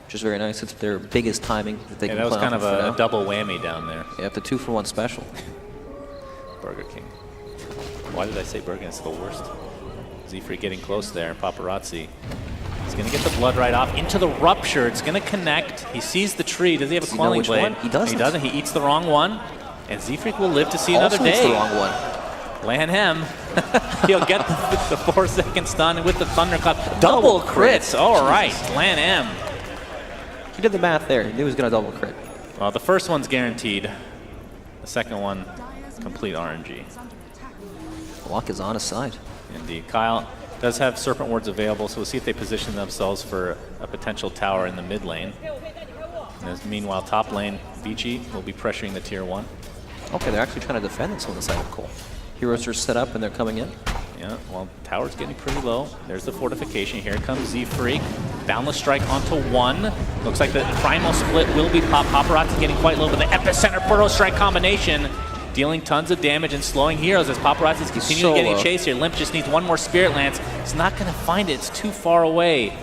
which is very nice. It's their biggest timing that they can play. That was kind of a double whammy down there. Yeah, the 2-for-1 special. Burger King. Why did I say Burger King? It's the worst. Z-Freak getting close there. Paparazzi. He's going to get the blood right off into the rupture. It's going to connect. He sees the tree. Does he have a quelling blade? He doesn't. He doesn't. He eats the wrong one. And Z-Freak will live to see another day. Eats the wrong one. LanM. He'll get the 4-second stun with the Thunderclap. Double crits. All right. LanM. He did the math there. He knew he was going to double crit. Well, the first one's guaranteed. The second one, complete RNG. Luck is on his side. Indeed. Kyle does have Serpent Wards available, so we'll see if they position themselves for a potential tower in the mid lane. And meanwhile, top lane, Vici will be pressuring the tier 1. Okay, they're actually trying to defend this on the side of Cole. Heroes are set up and they're coming in. Yeah, well, tower's getting pretty low. There's the fortification. Here comes Z-Freak. Boundless Strike onto 1. Looks like the Primal Split will be Paparazzi getting quite low, but the Epicenter Burrow Strike combination dealing tons of damage and slowing heroes as Paparazzi's continuing getting chased here. Limp just needs 1 more Spirit Lance. He's not going to find it. It's too far away.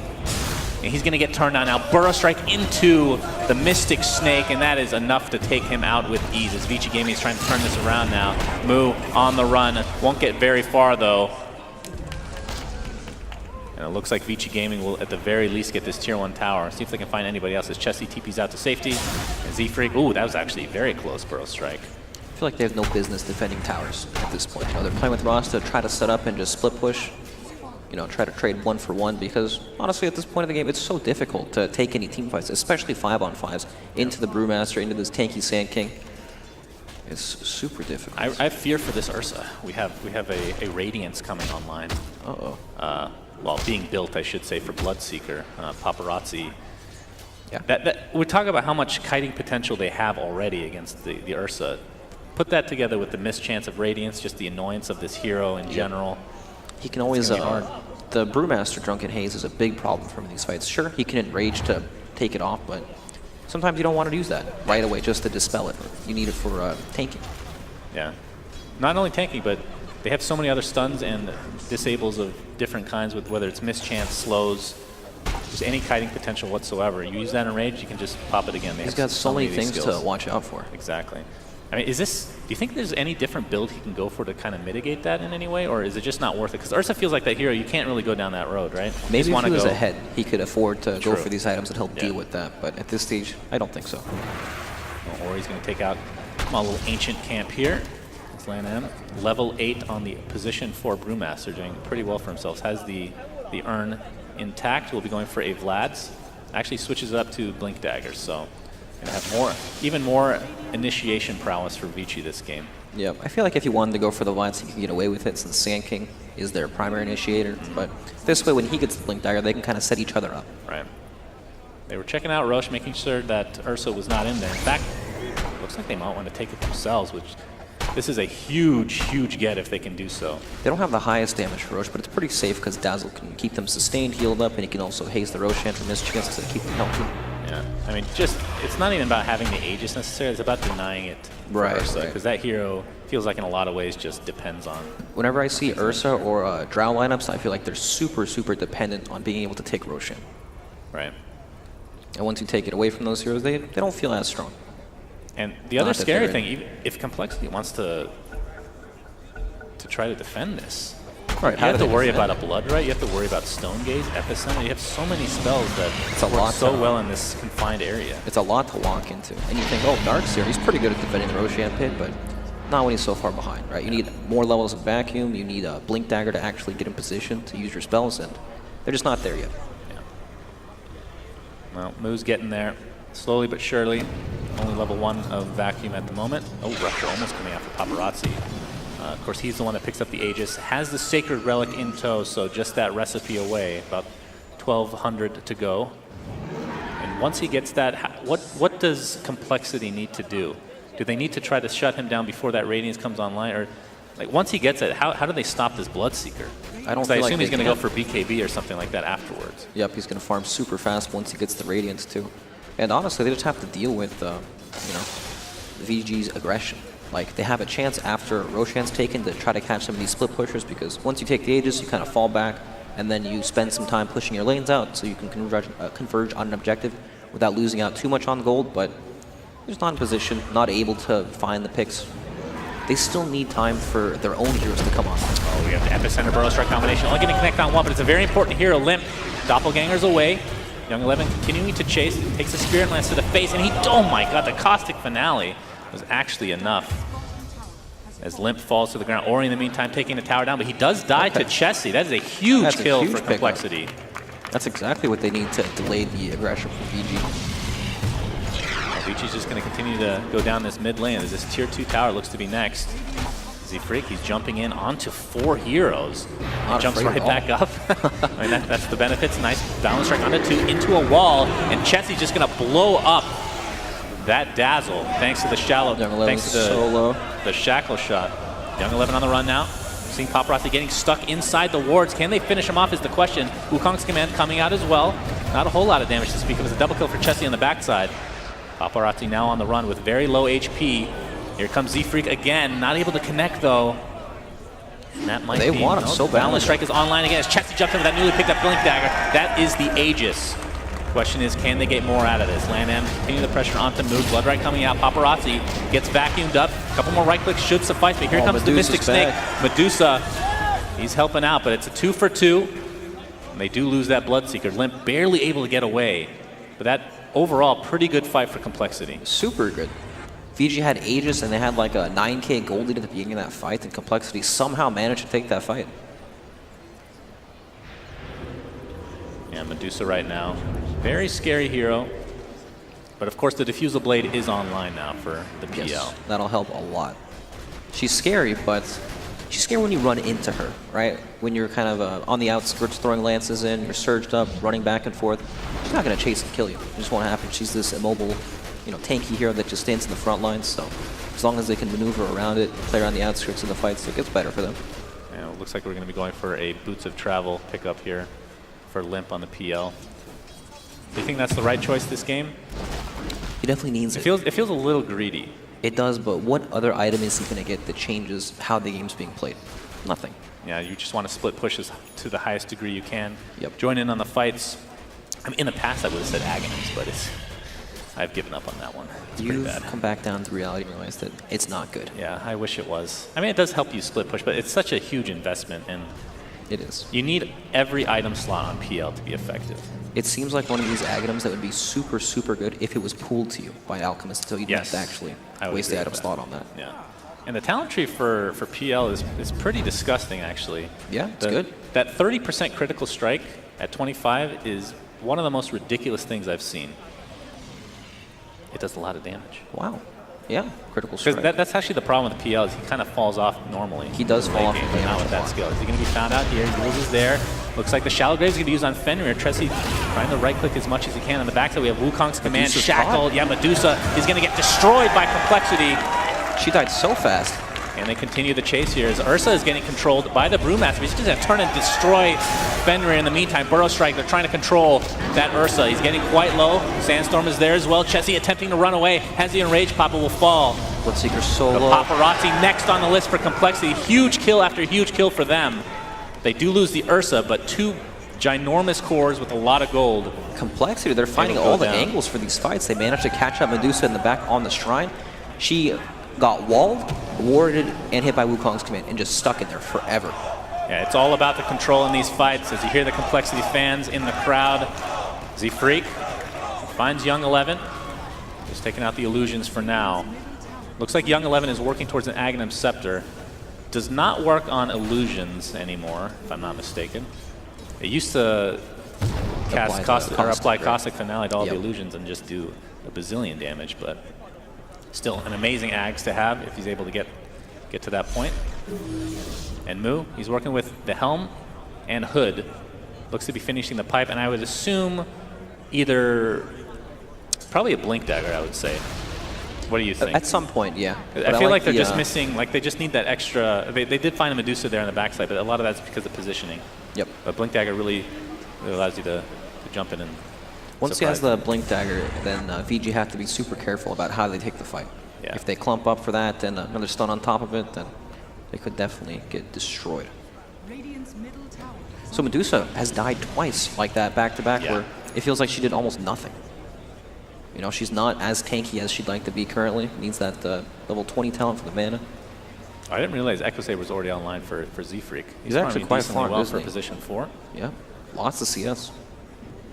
And he's going to get turned on now. Burrow Strike into the Mystic Snake, and that is enough to take him out with ease as Vici Gaming is trying to turn this around now. Moo on the run. Won't get very far, though. And it looks like Vici Gaming will, at the very least, get this tier 1 tower. See if they can find anybody else as Chesty TP's out to safety. And Z-Freak, ooh, that was actually very close Burrow Strike. I feel like they have no business defending towers at this point. You know, they're playing with Rasta, try to set up and just split push. You know, try to trade 1-for-1 because honestly at this point of the game it's so difficult to take any team fights, especially 5-on-5s, into the Brewmaster, into this tanky Sand King. It's super difficult. I fear for this Ursa. We have a Radiance coming online. Uh-oh. well, being built, I should say, for Bloodseeker, Paparazzi. Yeah. We talk about how much kiting potential they have already against the Ursa. Put that together with the mischance of Radiance, just the annoyance of this hero in general. He can always, the Brewmaster Drunken Haze is a big problem for him in these fights. Sure, he can enrage to take it off, but sometimes you don't want to use that right away just to dispel it. You need it for tanking. Yeah. Not only tanking, but they have so many other stuns and disables of different kinds, with whether it's mischance, slows, just any kiting potential whatsoever. You use that in rage, you can just pop it again. He's got so many things to watch out for. Exactly. I mean, do you think there's any different build he can go for to kind of mitigate that in any way, or is it just not worth it? Because Ursa feels like that hero, you can't really go down that road, right? Maybe if he was ahead, he could afford to go for these items and help deal with that. But at this stage, I don't think so. Well, or he's going to take out a little ancient camp here. It's LAN-M. Level 8 on the position for Brewmaster, doing pretty well for himself. Has the urn intact. We'll be going for a Vlad's. Actually switches it up to Blink Daggers, so going to have even more initiation prowess for Vici this game. Yeah, I feel like if you wanted to go for the Vlad's, he can get away with it since Sand King is their primary initiator. But this way, when he gets the Blink Dagger, they can kind of set each other up. Right. They were checking out Roche, making sure that Ursa was not in there. In fact, looks like they might want to take it themselves, which this is a huge, huge get if they can do so. They don't have the highest damage for Roche, but it's pretty safe because Dazzle can keep them sustained, healed up, and he can also haze the Roshan for mischance to keep them healthy. Yeah, I mean, it's not even about having the Aegis necessarily, it's about denying it for Ursa, because that hero feels like in a lot of ways just depends on... Whenever I see Ursa or Drow lineups, I feel like they're super, super dependent on being able to take Roshan. Right. And once you take it away from those heroes, they don't feel as strong. And the other scary thing, even if compLexity wants to try to defend this, right, you have to worry about a Blood Right, you have to worry about Stone Gaze, Epicenter, you have so many spells that work so well in this confined area. It's a lot to walk into. And you think, oh, Darkseer, he's pretty good at defending the Roshan pit, but not when he's so far behind, right? You need more levels of vacuum, you need a Blink Dagger to actually get in position to use your spells, and they're just not there yet. Yeah. Well, Moo's getting there. Slowly but surely, only level 1 of Vacuum at the moment. Oh, Rupture almost coming out for Paparazzi. Of course, he's the one that picks up the Aegis, has the Sacred Relic in tow, so just that recipe away, about 1,200 to go. And once he gets that, what does compLexity need to do? Do they need to try to shut him down before that Radiance comes online? Or like once he gets it, how do they stop this Bloodseeker? I assume he's going to go for BKB or something like that afterwards. Yep, he's going to farm super fast once he gets the Radiance too. And honestly, they just have to deal with, VG's aggression. Like, they have a chance after Roshan's taken to try to catch some of these split pushers, because once you take the Aegis, you kind of fall back, and then you spend some time pushing your lanes out so you can converge on an objective without losing out too much on gold, but they're just not in position, not able to find the picks. They still need time for their own heroes to come on. Oh, we have the Epicenter Burrow Strike combination. Only going to connect on one, but it's a very important hero. Limp, Doppelganger's away. Young 11 continuing to chase, takes a Spirit Lance to the face, and oh my god, the Caustic Finale was actually enough. As Limp falls to the ground. Ori in the meantime taking the tower down, but he does die to Chessie. That is a huge kill for compLexity. That's exactly what they need to delay the aggression from VG. Vici's just going to continue to go down this mid lane as this tier 2 tower looks to be next. Freak, he's jumping in onto 4 heroes. He jumps right back up. I mean, that's the benefits. Nice balance strike onto 2 into a wall, and Chessie's just going to blow up that Dazzle thanks to the shallow, thanks to the shackle shot. Young 11 on the run now. Seeing Paparazzi getting stuck inside the wards. Can they finish him off is the question. Wukong's command coming out as well. Not a whole lot of damage to speak of. It was a double kill for Chessie on the backside. Paparazzi now on the run with very low HP. Here comes Z-Freak again, not able to connect though. And that might be. They want him so bad. Balance Strike is online again as Chessie jumps in with that newly picked up Blink Dagger. That is the Aegis. Question is, can they get more out of this? LAN-M continue the pressure onto Moog. Blood Right coming out. Paparazzi gets vacuumed up. A couple more right clicks should suffice, but here comes Medusa's the Mystic Snake. Medusa, he's helping out, but it's a 2 for 2. And they do lose that Bloodseeker. Limp barely able to get away. But that overall pretty good fight for compLexity. Super good. VG had Aegis, and they had like a 9k gold lead at the beginning of that fight, and compLexity somehow managed to take that fight. Yeah, Medusa right now. Very scary hero. But of course the Diffusal Blade is online now for the PL. Yes, that'll help a lot. She's scary, but she's scary when you run into her, right? When you're kind of on the outskirts throwing lances in, you're surged up, running back and forth. She's not going to chase and kill you. It just won't happen. She's this immobile, tanky hero that just stands in the front lines. So as long as they can maneuver around it, play around the outskirts of the fights, it gets better for them. Yeah, it looks like we're going to be going for a Boots of Travel pickup here for Limp on the PL. Do you think that's the right choice this game? He definitely needs it. It feels a little greedy. It does, but what other item is he going to get that changes how the game's being played? Nothing. Yeah, you just want to split pushes to the highest degree you can. Yep. Join in on the fights. I mean, in the past I would have said Aghanim's, but I've given up on that one. It's pretty You've bad. come back down to reality and realized that it's not good. Yeah, I wish it was. I mean, it does help you split push, but it's such a huge investment, and it is. You need every item slot on PL to be effective. It seems like one of these Aghanims that would be super, super good if it was pooled to you by Alchemists, so you didn't have to actually waste the item slot on that. Yeah. And the talent tree for PL is pretty disgusting, actually. Yeah, it's good. That 30% critical strike at 25 is one of the most ridiculous things I've seen. It does a lot of damage. Wow. Yeah, critical strike. Because that's actually the problem with the PL is he kind of falls off normally. He does fall off. But not with that skill. Is he going to be found out here? Jules is there. Looks like the Shallow Grave is going to be used on Fenrir. Tressie trying to right-click as much as he can. On the backside, we have Wukong's command. Medusa's Shackled. caught. Yeah, Medusa is going to get destroyed by compLexity. She died so fast. And they continue the chase here as Ursa is getting controlled by the Brewmaster. He's just going to turn and destroy Fenrir in the meantime. Burrow Strike, they're trying to control that Ursa. He's getting quite low. Sandstorm is there as well. Chessie attempting to run away. Hezi and Rage Papa will fall. Bloodseeker solo. The Paparazzi next on the list for compLexity. Huge kill after huge kill for them. They do lose the Ursa, but two ginormous cores with a lot of gold. compLexity, they're finding all the angles for these fights. They managed to catch up Medusa in the back on the Shrine. She got walled, warded, and hit by Wukong's command, and just stuck in there forever. Yeah, it's all about the control in these fights. As you hear the compLexity fans in the crowd, Z-Freak finds Young 11. Just taking out the illusions for now. Looks like Young 11 is working towards an Aghanim Scepter. Does not work on illusions anymore, if I'm not mistaken. It used to apply Caustic Finale to all the illusions and just do a bazillion damage, but still an amazing Ags to have if he's able to get to that point. And Mu, he's working with the Helm and Hood. Looks to be finishing the pipe, and I would assume probably a Blink Dagger, I would say. What do you think? At some point, yeah. I feel like they're just missing, they just need that extra. They did find a Medusa there on the backside, but a lot of that's because of positioning. Yep. But Blink Dagger really allows you to jump in and once he has the Blink Dagger, then VG have to be super careful about how they take the fight. Yeah. If they clump up for that, then another stun on top of it, then they could definitely get destroyed. So Medusa has died twice like that, back-to-back, where it feels like she did almost nothing. She's not as tanky as she'd like to be currently. Needs that level 20 talent for the mana. I didn't realize Echo Saber was already online for Z-Freak. He's actually quite far, well for isn't he? position 4. Yeah, lots of CS.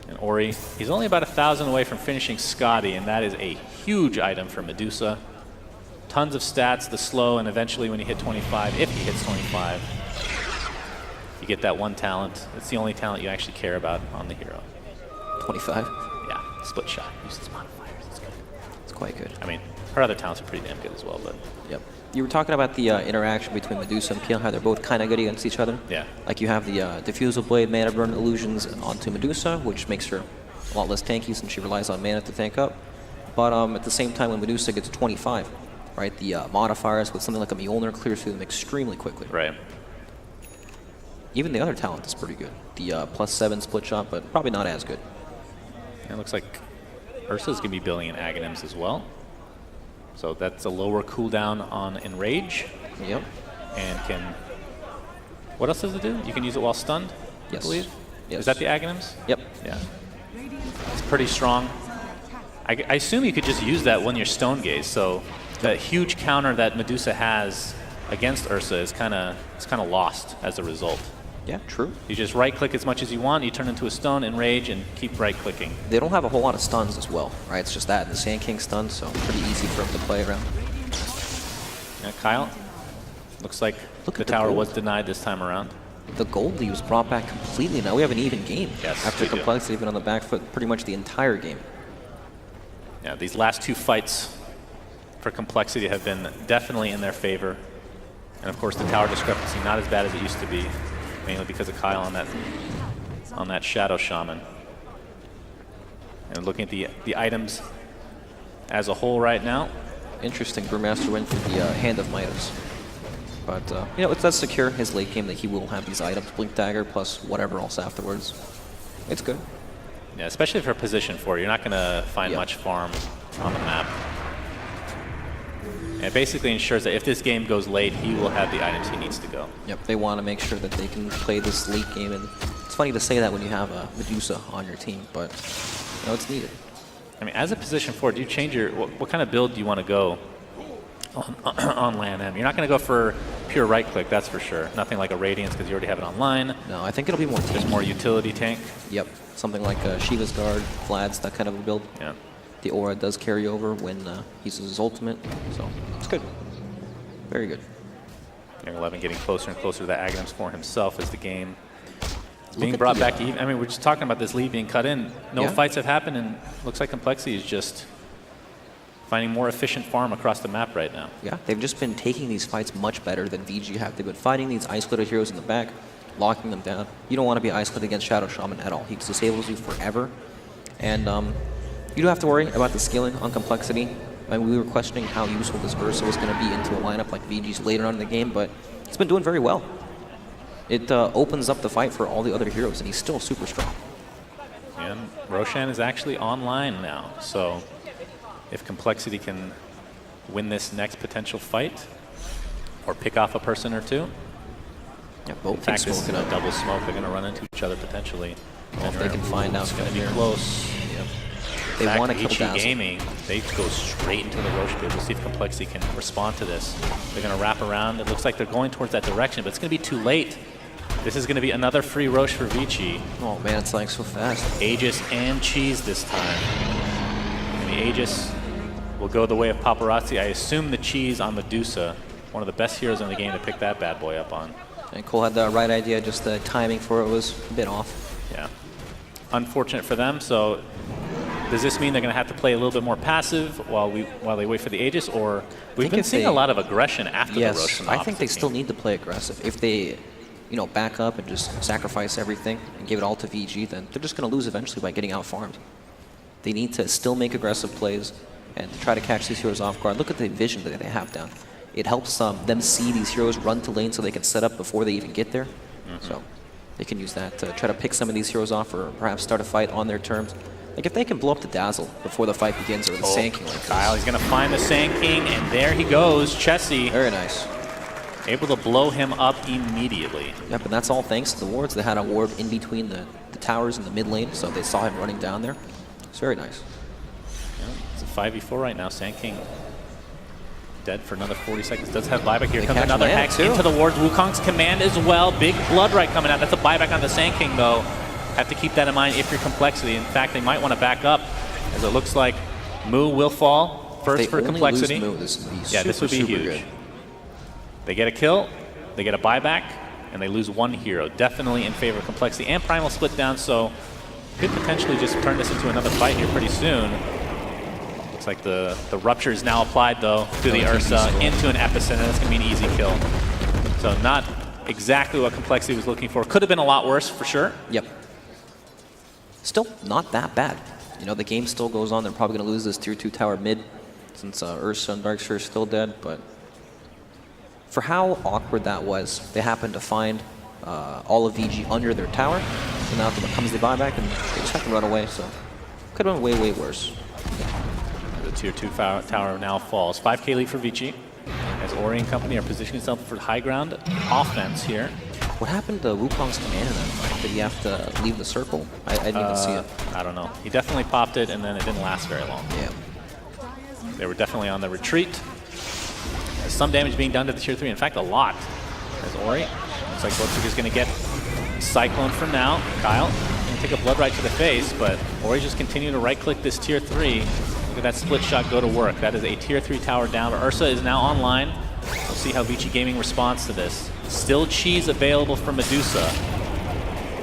And Ori, he's only about 1,000 away from finishing Scotty, and that is a huge item for Medusa. Tons of stats, the slow, and eventually when you hit 25, if he hits 25, you get that one talent. It's the only talent you actually care about on the hero. 25? Yeah, split shot, uses modifiers, it's good. It's quite good. I mean, her other talents are pretty damn good as well, but... Yep. You were talking about the interaction between Medusa and PL, how they're both kind of good against each other. Yeah. Like you have the Diffusal Blade, Mana Burn Illusions onto Medusa, which makes her a lot less tanky since she relies on mana to tank up. But at the same time, when Medusa gets 25, right, the modifiers with something like a Mjolnir clears through them extremely quickly. Right. Even the other talent is pretty good. The +7 split shot, but probably not as good. And it looks like Ursa's going to be building in Aghanims as well. So that's a lower cooldown on Enrage. Yep. And can... What else does it do? You can use it while stunned, yes. I believe? Yes. Is that the Aghanims? Yep. Yeah. It's pretty strong. I assume you could just use that when you're Stone Gaze, so that huge counter that Medusa has against Ursa is kind of lost as a result. Yeah, true. You just right-click as much as you want, you turn into a stone, Enrage, and keep right-clicking. They don't have a whole lot of stuns as well, right? It's just that and the Sand King stun, so pretty easy for him to play around. Yeah, Kyle, looks like the tower was denied this time around. The gold lead was brought back completely. Now we have an even game. Yes, after compLexity been on the back foot pretty much the entire game. Yeah, these last two fights for compLexity have been definitely in their favor. And of course, the tower discrepancy not as bad as it used to be, mainly because of Kyle on that Shadow Shaman. And looking at the items as a whole right now. Interesting, Brewmaster went for the Hand of Midas. But, you know, it does secure his late game that he will have these items, Blink Dagger plus whatever else afterwards. It's good. Yeah, especially for position 4, you're not going to find much farm on the map. And it basically ensures that if this game goes late, he will have the items he needs to go. Yep, they want to make sure that they can play this late game, and it's funny to say that when you have a Medusa on your team, but you know, it's needed. I mean, as a position 4, do you change your what kind of build do you want to go on LAN M? You're not going to go for pure right click, that's for sure. Nothing like a Radiance because you already have it online. No, I think it'll be more Just more utility tank. Yep, something like Shiva's Guard, Vlad's, that kind of a build. Yeah. The aura does carry over when he uses his ultimate, so it's good. Very good. Young 11 getting closer and closer to the Aghanims for himself as the game is being brought back to even. I mean, we're just talking about this lead being cut in. No fights have happened, and looks like compLexity is just finding more efficient farm across the map right now. Yeah, they've just been taking these fights much better than VG have. They've been fighting these isolated heroes in the back, locking them down. You don't want to be isolated against Shadow Shaman at all. He disables you forever. And you don't have to worry about the scaling on compLexity. I mean, we were questioning how useful this Ursa was going to be into a lineup like VG's later on in the game, but it's been doing very well. It opens up the fight for all the other heroes, and he's still super strong. And Roshan is actually online now, so if compLexity can win this next potential fight or pick off a person or two, yeah, both in fact, this is a double smoke. They're going to run into each other potentially. Well, if they can find out, it's going to be close. Yep. They want to kill Vici Dazzle. Gaming, they go straight into the Roche build. We'll see if compLexity can respond to this. They're going to wrap around. It looks like they're going towards that direction, but it's going to be too late. This is going to be another free Roche for Vici. Oh man, it's like so fast. Aegis and Cheese this time. And the Aegis will go the way of Paparazzi. I assume the Cheese on Medusa, one of the best heroes in the game to pick that bad boy up on. And Cole had the right idea, just the timing for it was a bit off. Yeah. Unfortunate for them, so does this mean they're going to have to play a little bit more passive while they wait for the Aegis, or we've been seeing a lot of aggression after the Roche? I think they still need to play aggressive. If they, you know, back up and just sacrifice everything and give it all to VG, then they're just going to lose eventually by getting out farmed. They need to still make aggressive plays and try to catch these heroes off guard. Look at the vision that they have down. It helps them see these heroes run to lane so they can set up before they even get there. So they can use that to try to pick some of these heroes off or perhaps start a fight on their terms. Like if they can blow up the Dazzle before the fight begins or the Sand King like Kyle, he's going to find the Sand King, and there he goes, Chessie. Very nice. Able to blow him up immediately. Yep, and that's all thanks to the wards. They had a ward in between the towers in the mid lane, so they saw him running down there. It's very nice. Yeah, it's a 5v4 right now. Sand King dead for another 40 seconds. Does have buyback here. Comes another Hex into the wards. Wukong's command as well. Big blood right coming out. That's a buyback on the Sand King though. Have to keep that in mind if you're compLexity. In fact, they might want to back up as it looks like Moo will fall first for compLexity. This would be huge. Good. They get a kill, they get a buyback, and they lose one hero. Definitely in favor of compLexity. And Primal split down, so could potentially just turn this into another fight here pretty soon. Looks like the rupture is now applied though to the Ursa into an Epicenter. That's going to be an easy kill. So not exactly what compLexity was looking for. Could have been a lot worse for sure. Yep. Still not that bad. You know, the game still goes on. They're probably going to lose this tier 2 tower mid since Ursa and Darkseer are still dead, but for how awkward that was, they happened to find all of VG under their tower, and now comes the buyback, and they just have to run away, so could have been way, way worse. The tier 2 tower now falls. 5k lead for Vici, as Ori and company are positioning themselves for high ground offense here. What happened to Wukong's command in that fight? Did he have to leave the circle? I didn't even see it. I don't know. He definitely popped it, and then it didn't last very long. Yeah. They were definitely on the retreat. There's some damage being done to the tier 3. In fact, a lot. As Ori, looks like Botsuk is going to get Cyclone for now. Kyle going to take a blood right to the face, but Ori just continuing to right-click this tier 3. Look at that split shot go to work. That is a tier 3 tower down. Ursa is now online. We'll see how Vici Gaming responds to this. Still Cheese available for Medusa.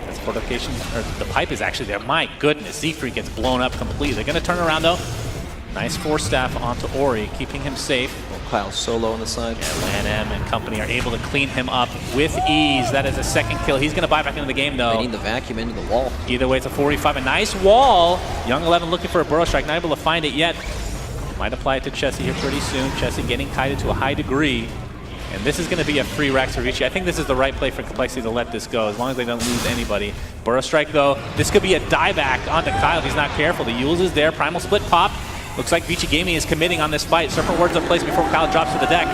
That's fortification, or the pipe is actually there. My goodness, Siegfried gets blown up completely. They're going to turn around though. Nice 4-staff onto Ori, keeping him safe. Kyle solo on the side. Yeah, Lan and company are able to clean him up with ease. That is a second kill. He's going to buy back into the game, though. They need the vacuum into the wall. Either way, it's a 45. A nice wall. Young 11 looking for a burrow strike. Not able to find it yet. Might apply it to Chessie here pretty soon. Chessie getting kited to a high degree. And this is going to be a free Rax for Vici. I think this is the right play for compLexity to let this go, as long as they don't lose anybody. Burrow strike, though. This could be a dieback onto Kyle if he's not careful. The Yules is there. Primal split pop. Looks like Vici Gaming is committing on this fight. Serpent Words are placed before Kyle drops to the deck.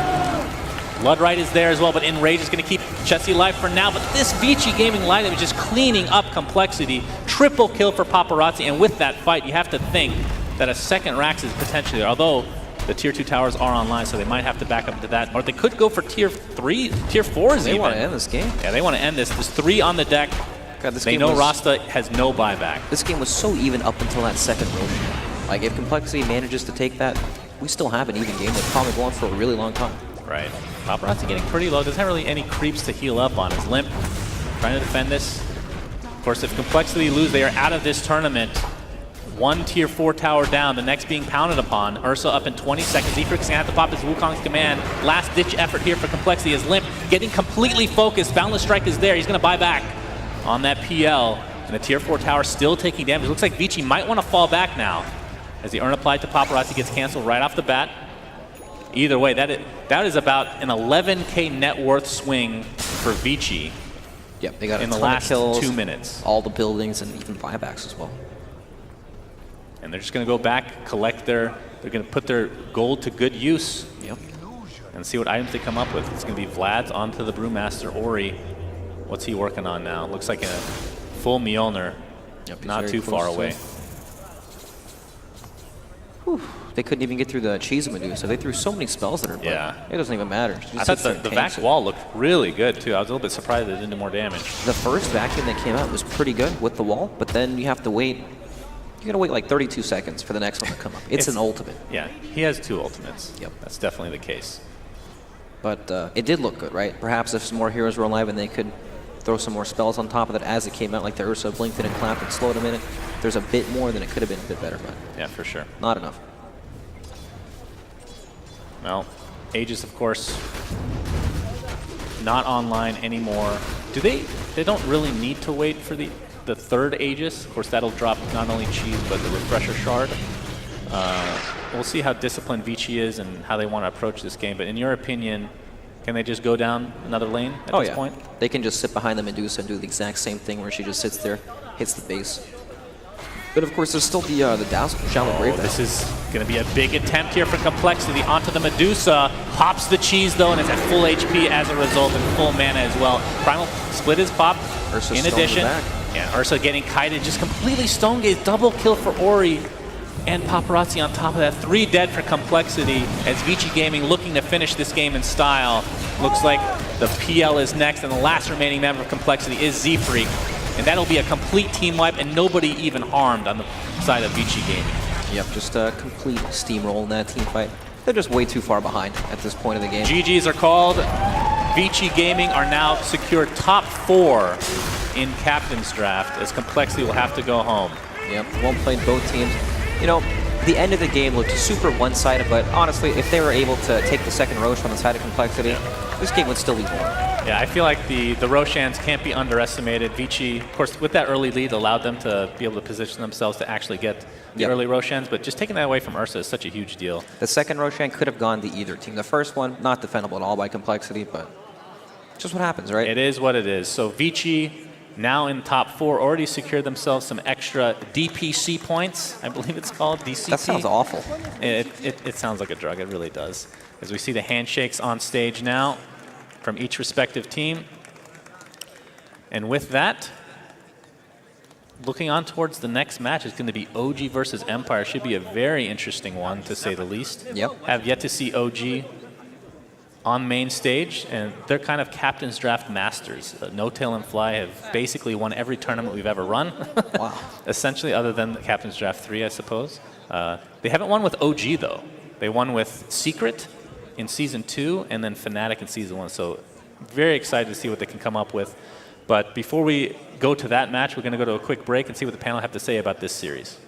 Bloodright is there as well, but Enrage is going to keep Chessie alive for now. But this Vici Gaming lineup is just cleaning up compLexity. Triple kill for Paparazzi, and with that fight, you have to think that a second Rax is potentially there. Although the tier 2 towers are online, so they might have to back up to that. Or they could go for tier 3, tier 4s They even. want to end this game. Yeah, they want to end this. There's 3 on the deck. God, this They game know was- Rasta has no buyback. This game was so even up until that second rotation. Like, if compLexity manages to take that, we still have an even game that's probably going for a really long time. Right. Paparazzi getting pretty low. Doesn't have really any creeps to heal up on. His Limp trying to defend this. Of course, if compLexity lose, they are out of this tournament. One tier 4 tower down, the next being pounded upon. Ursa up in 20 seconds. Zephyrix going to have to pop his Wukong's command. Last ditch effort here for compLexity. His Limp getting completely focused. Boundless Strike is there. He's going to buy back on that PL. And the tier 4 tower still taking damage. Looks like Vici might want to fall back now, as the Urn applied to Paparazzi gets canceled right off the bat. Either way, that is about an 11K net worth swing for Vici. Yep, they got a in the ton last of kills, 2 minutes. all the buildings, and even buybacks as well. And they're just going to go back, collect they're going to put their gold to good use. Yep. And see what items they come up with. It's going to be Vlad's onto the Brewmaster. Ori, what's he working on now? Looks like a full Mjolnir. Yep, he's not very too far close to away. it. Whew. They couldn't even get through the cheese Medusa. They threw so many spells at her, but Yeah. it doesn't even matter. She I just thought sits the there and tanks Vac it. wall looked really good, too. I was a little bit surprised it didn't do more damage. The first vacuum that came out was pretty good with the wall, but then you have to wait. You gotta wait like 32 seconds for the next one to come up. It's an ultimate. Yeah, he has 2 ultimates. Yep. That's definitely the case. But it did look good, right? Perhaps if some more heroes were alive and they could throw some more spells on top of it as it came out, like the Ursa blinked it and clapped and slowed a minute. There's a bit more, than it could have been a bit better, but Yeah, for sure. not enough. Well, Aegis, of course, not online anymore. Do they don't really need to wait for the third Aegis. Of course, that'll drop not only cheese, but the refresher shard. We'll see how disciplined Vici is and how they want to approach this game. But in your opinion, can they just go down another lane at this point? They can just sit behind the Medusa and do the exact same thing where she just sits there, hits the base. But of course, there's still the Dazzle, Shallow Grave. This is going to be a big attempt here for compLexity onto the Medusa. Pops the cheese, though, and it's at full HP as a result, and full mana as well. Primal split his pop. Ursa in stoned addition, back. yeah, Ursa getting kited, just completely stone gaze. Double kill for Ori. And Paparazzi on top of that. 3 dead for compLexity as Vici Gaming looking to finish this game in style. Looks like the PL is next, and the last remaining member of compLexity is Z-Freak. And that'll be a complete team wipe and nobody even harmed on the side of Vici Gaming. Yep, just a complete steamroll in that team fight. They're just way too far behind at this point of the game. GGs are called. Vici Gaming are now secured top 4 in Captain's Draft, as compLexity will have to go home. Yep, well played both teams. You know, the end of the game looked super one-sided, but honestly, if they were able to take the second Roche on the side of compLexity, this game would still be more. Yeah, I feel like the Roshans can't be underestimated. Vici, of course, with that early lead, allowed them to be able to position themselves to actually get the early Roshans, but just taking that away from Ursa is such a huge deal. The second Roshan could have gone to either team. The first one, not defendable at all by compLexity, but just what happens, right? It is what it is. So Vici, now in top 4, already secured themselves some extra DPC points, I believe it's called, DCT. That sounds awful. It sounds like a drug, it really does. As we see the handshakes on stage now from each respective team. And with that, looking on towards the next match is going to be OG versus Empire. Should be a very interesting one, to say the least. Yep. Have yet to see OG on main stage, and they're kind of Captain's Draft masters. No Tail and Fly have basically won every tournament we've ever run. Wow. Essentially, other than the Captain's Draft 3, I suppose. They haven't won with OG, though. They won with Secret in Season 2, and then Fnatic in Season 1. So very excited to see what they can come up with. But before we go to that match, we're going to go to a quick break and see what the panel have to say about this series.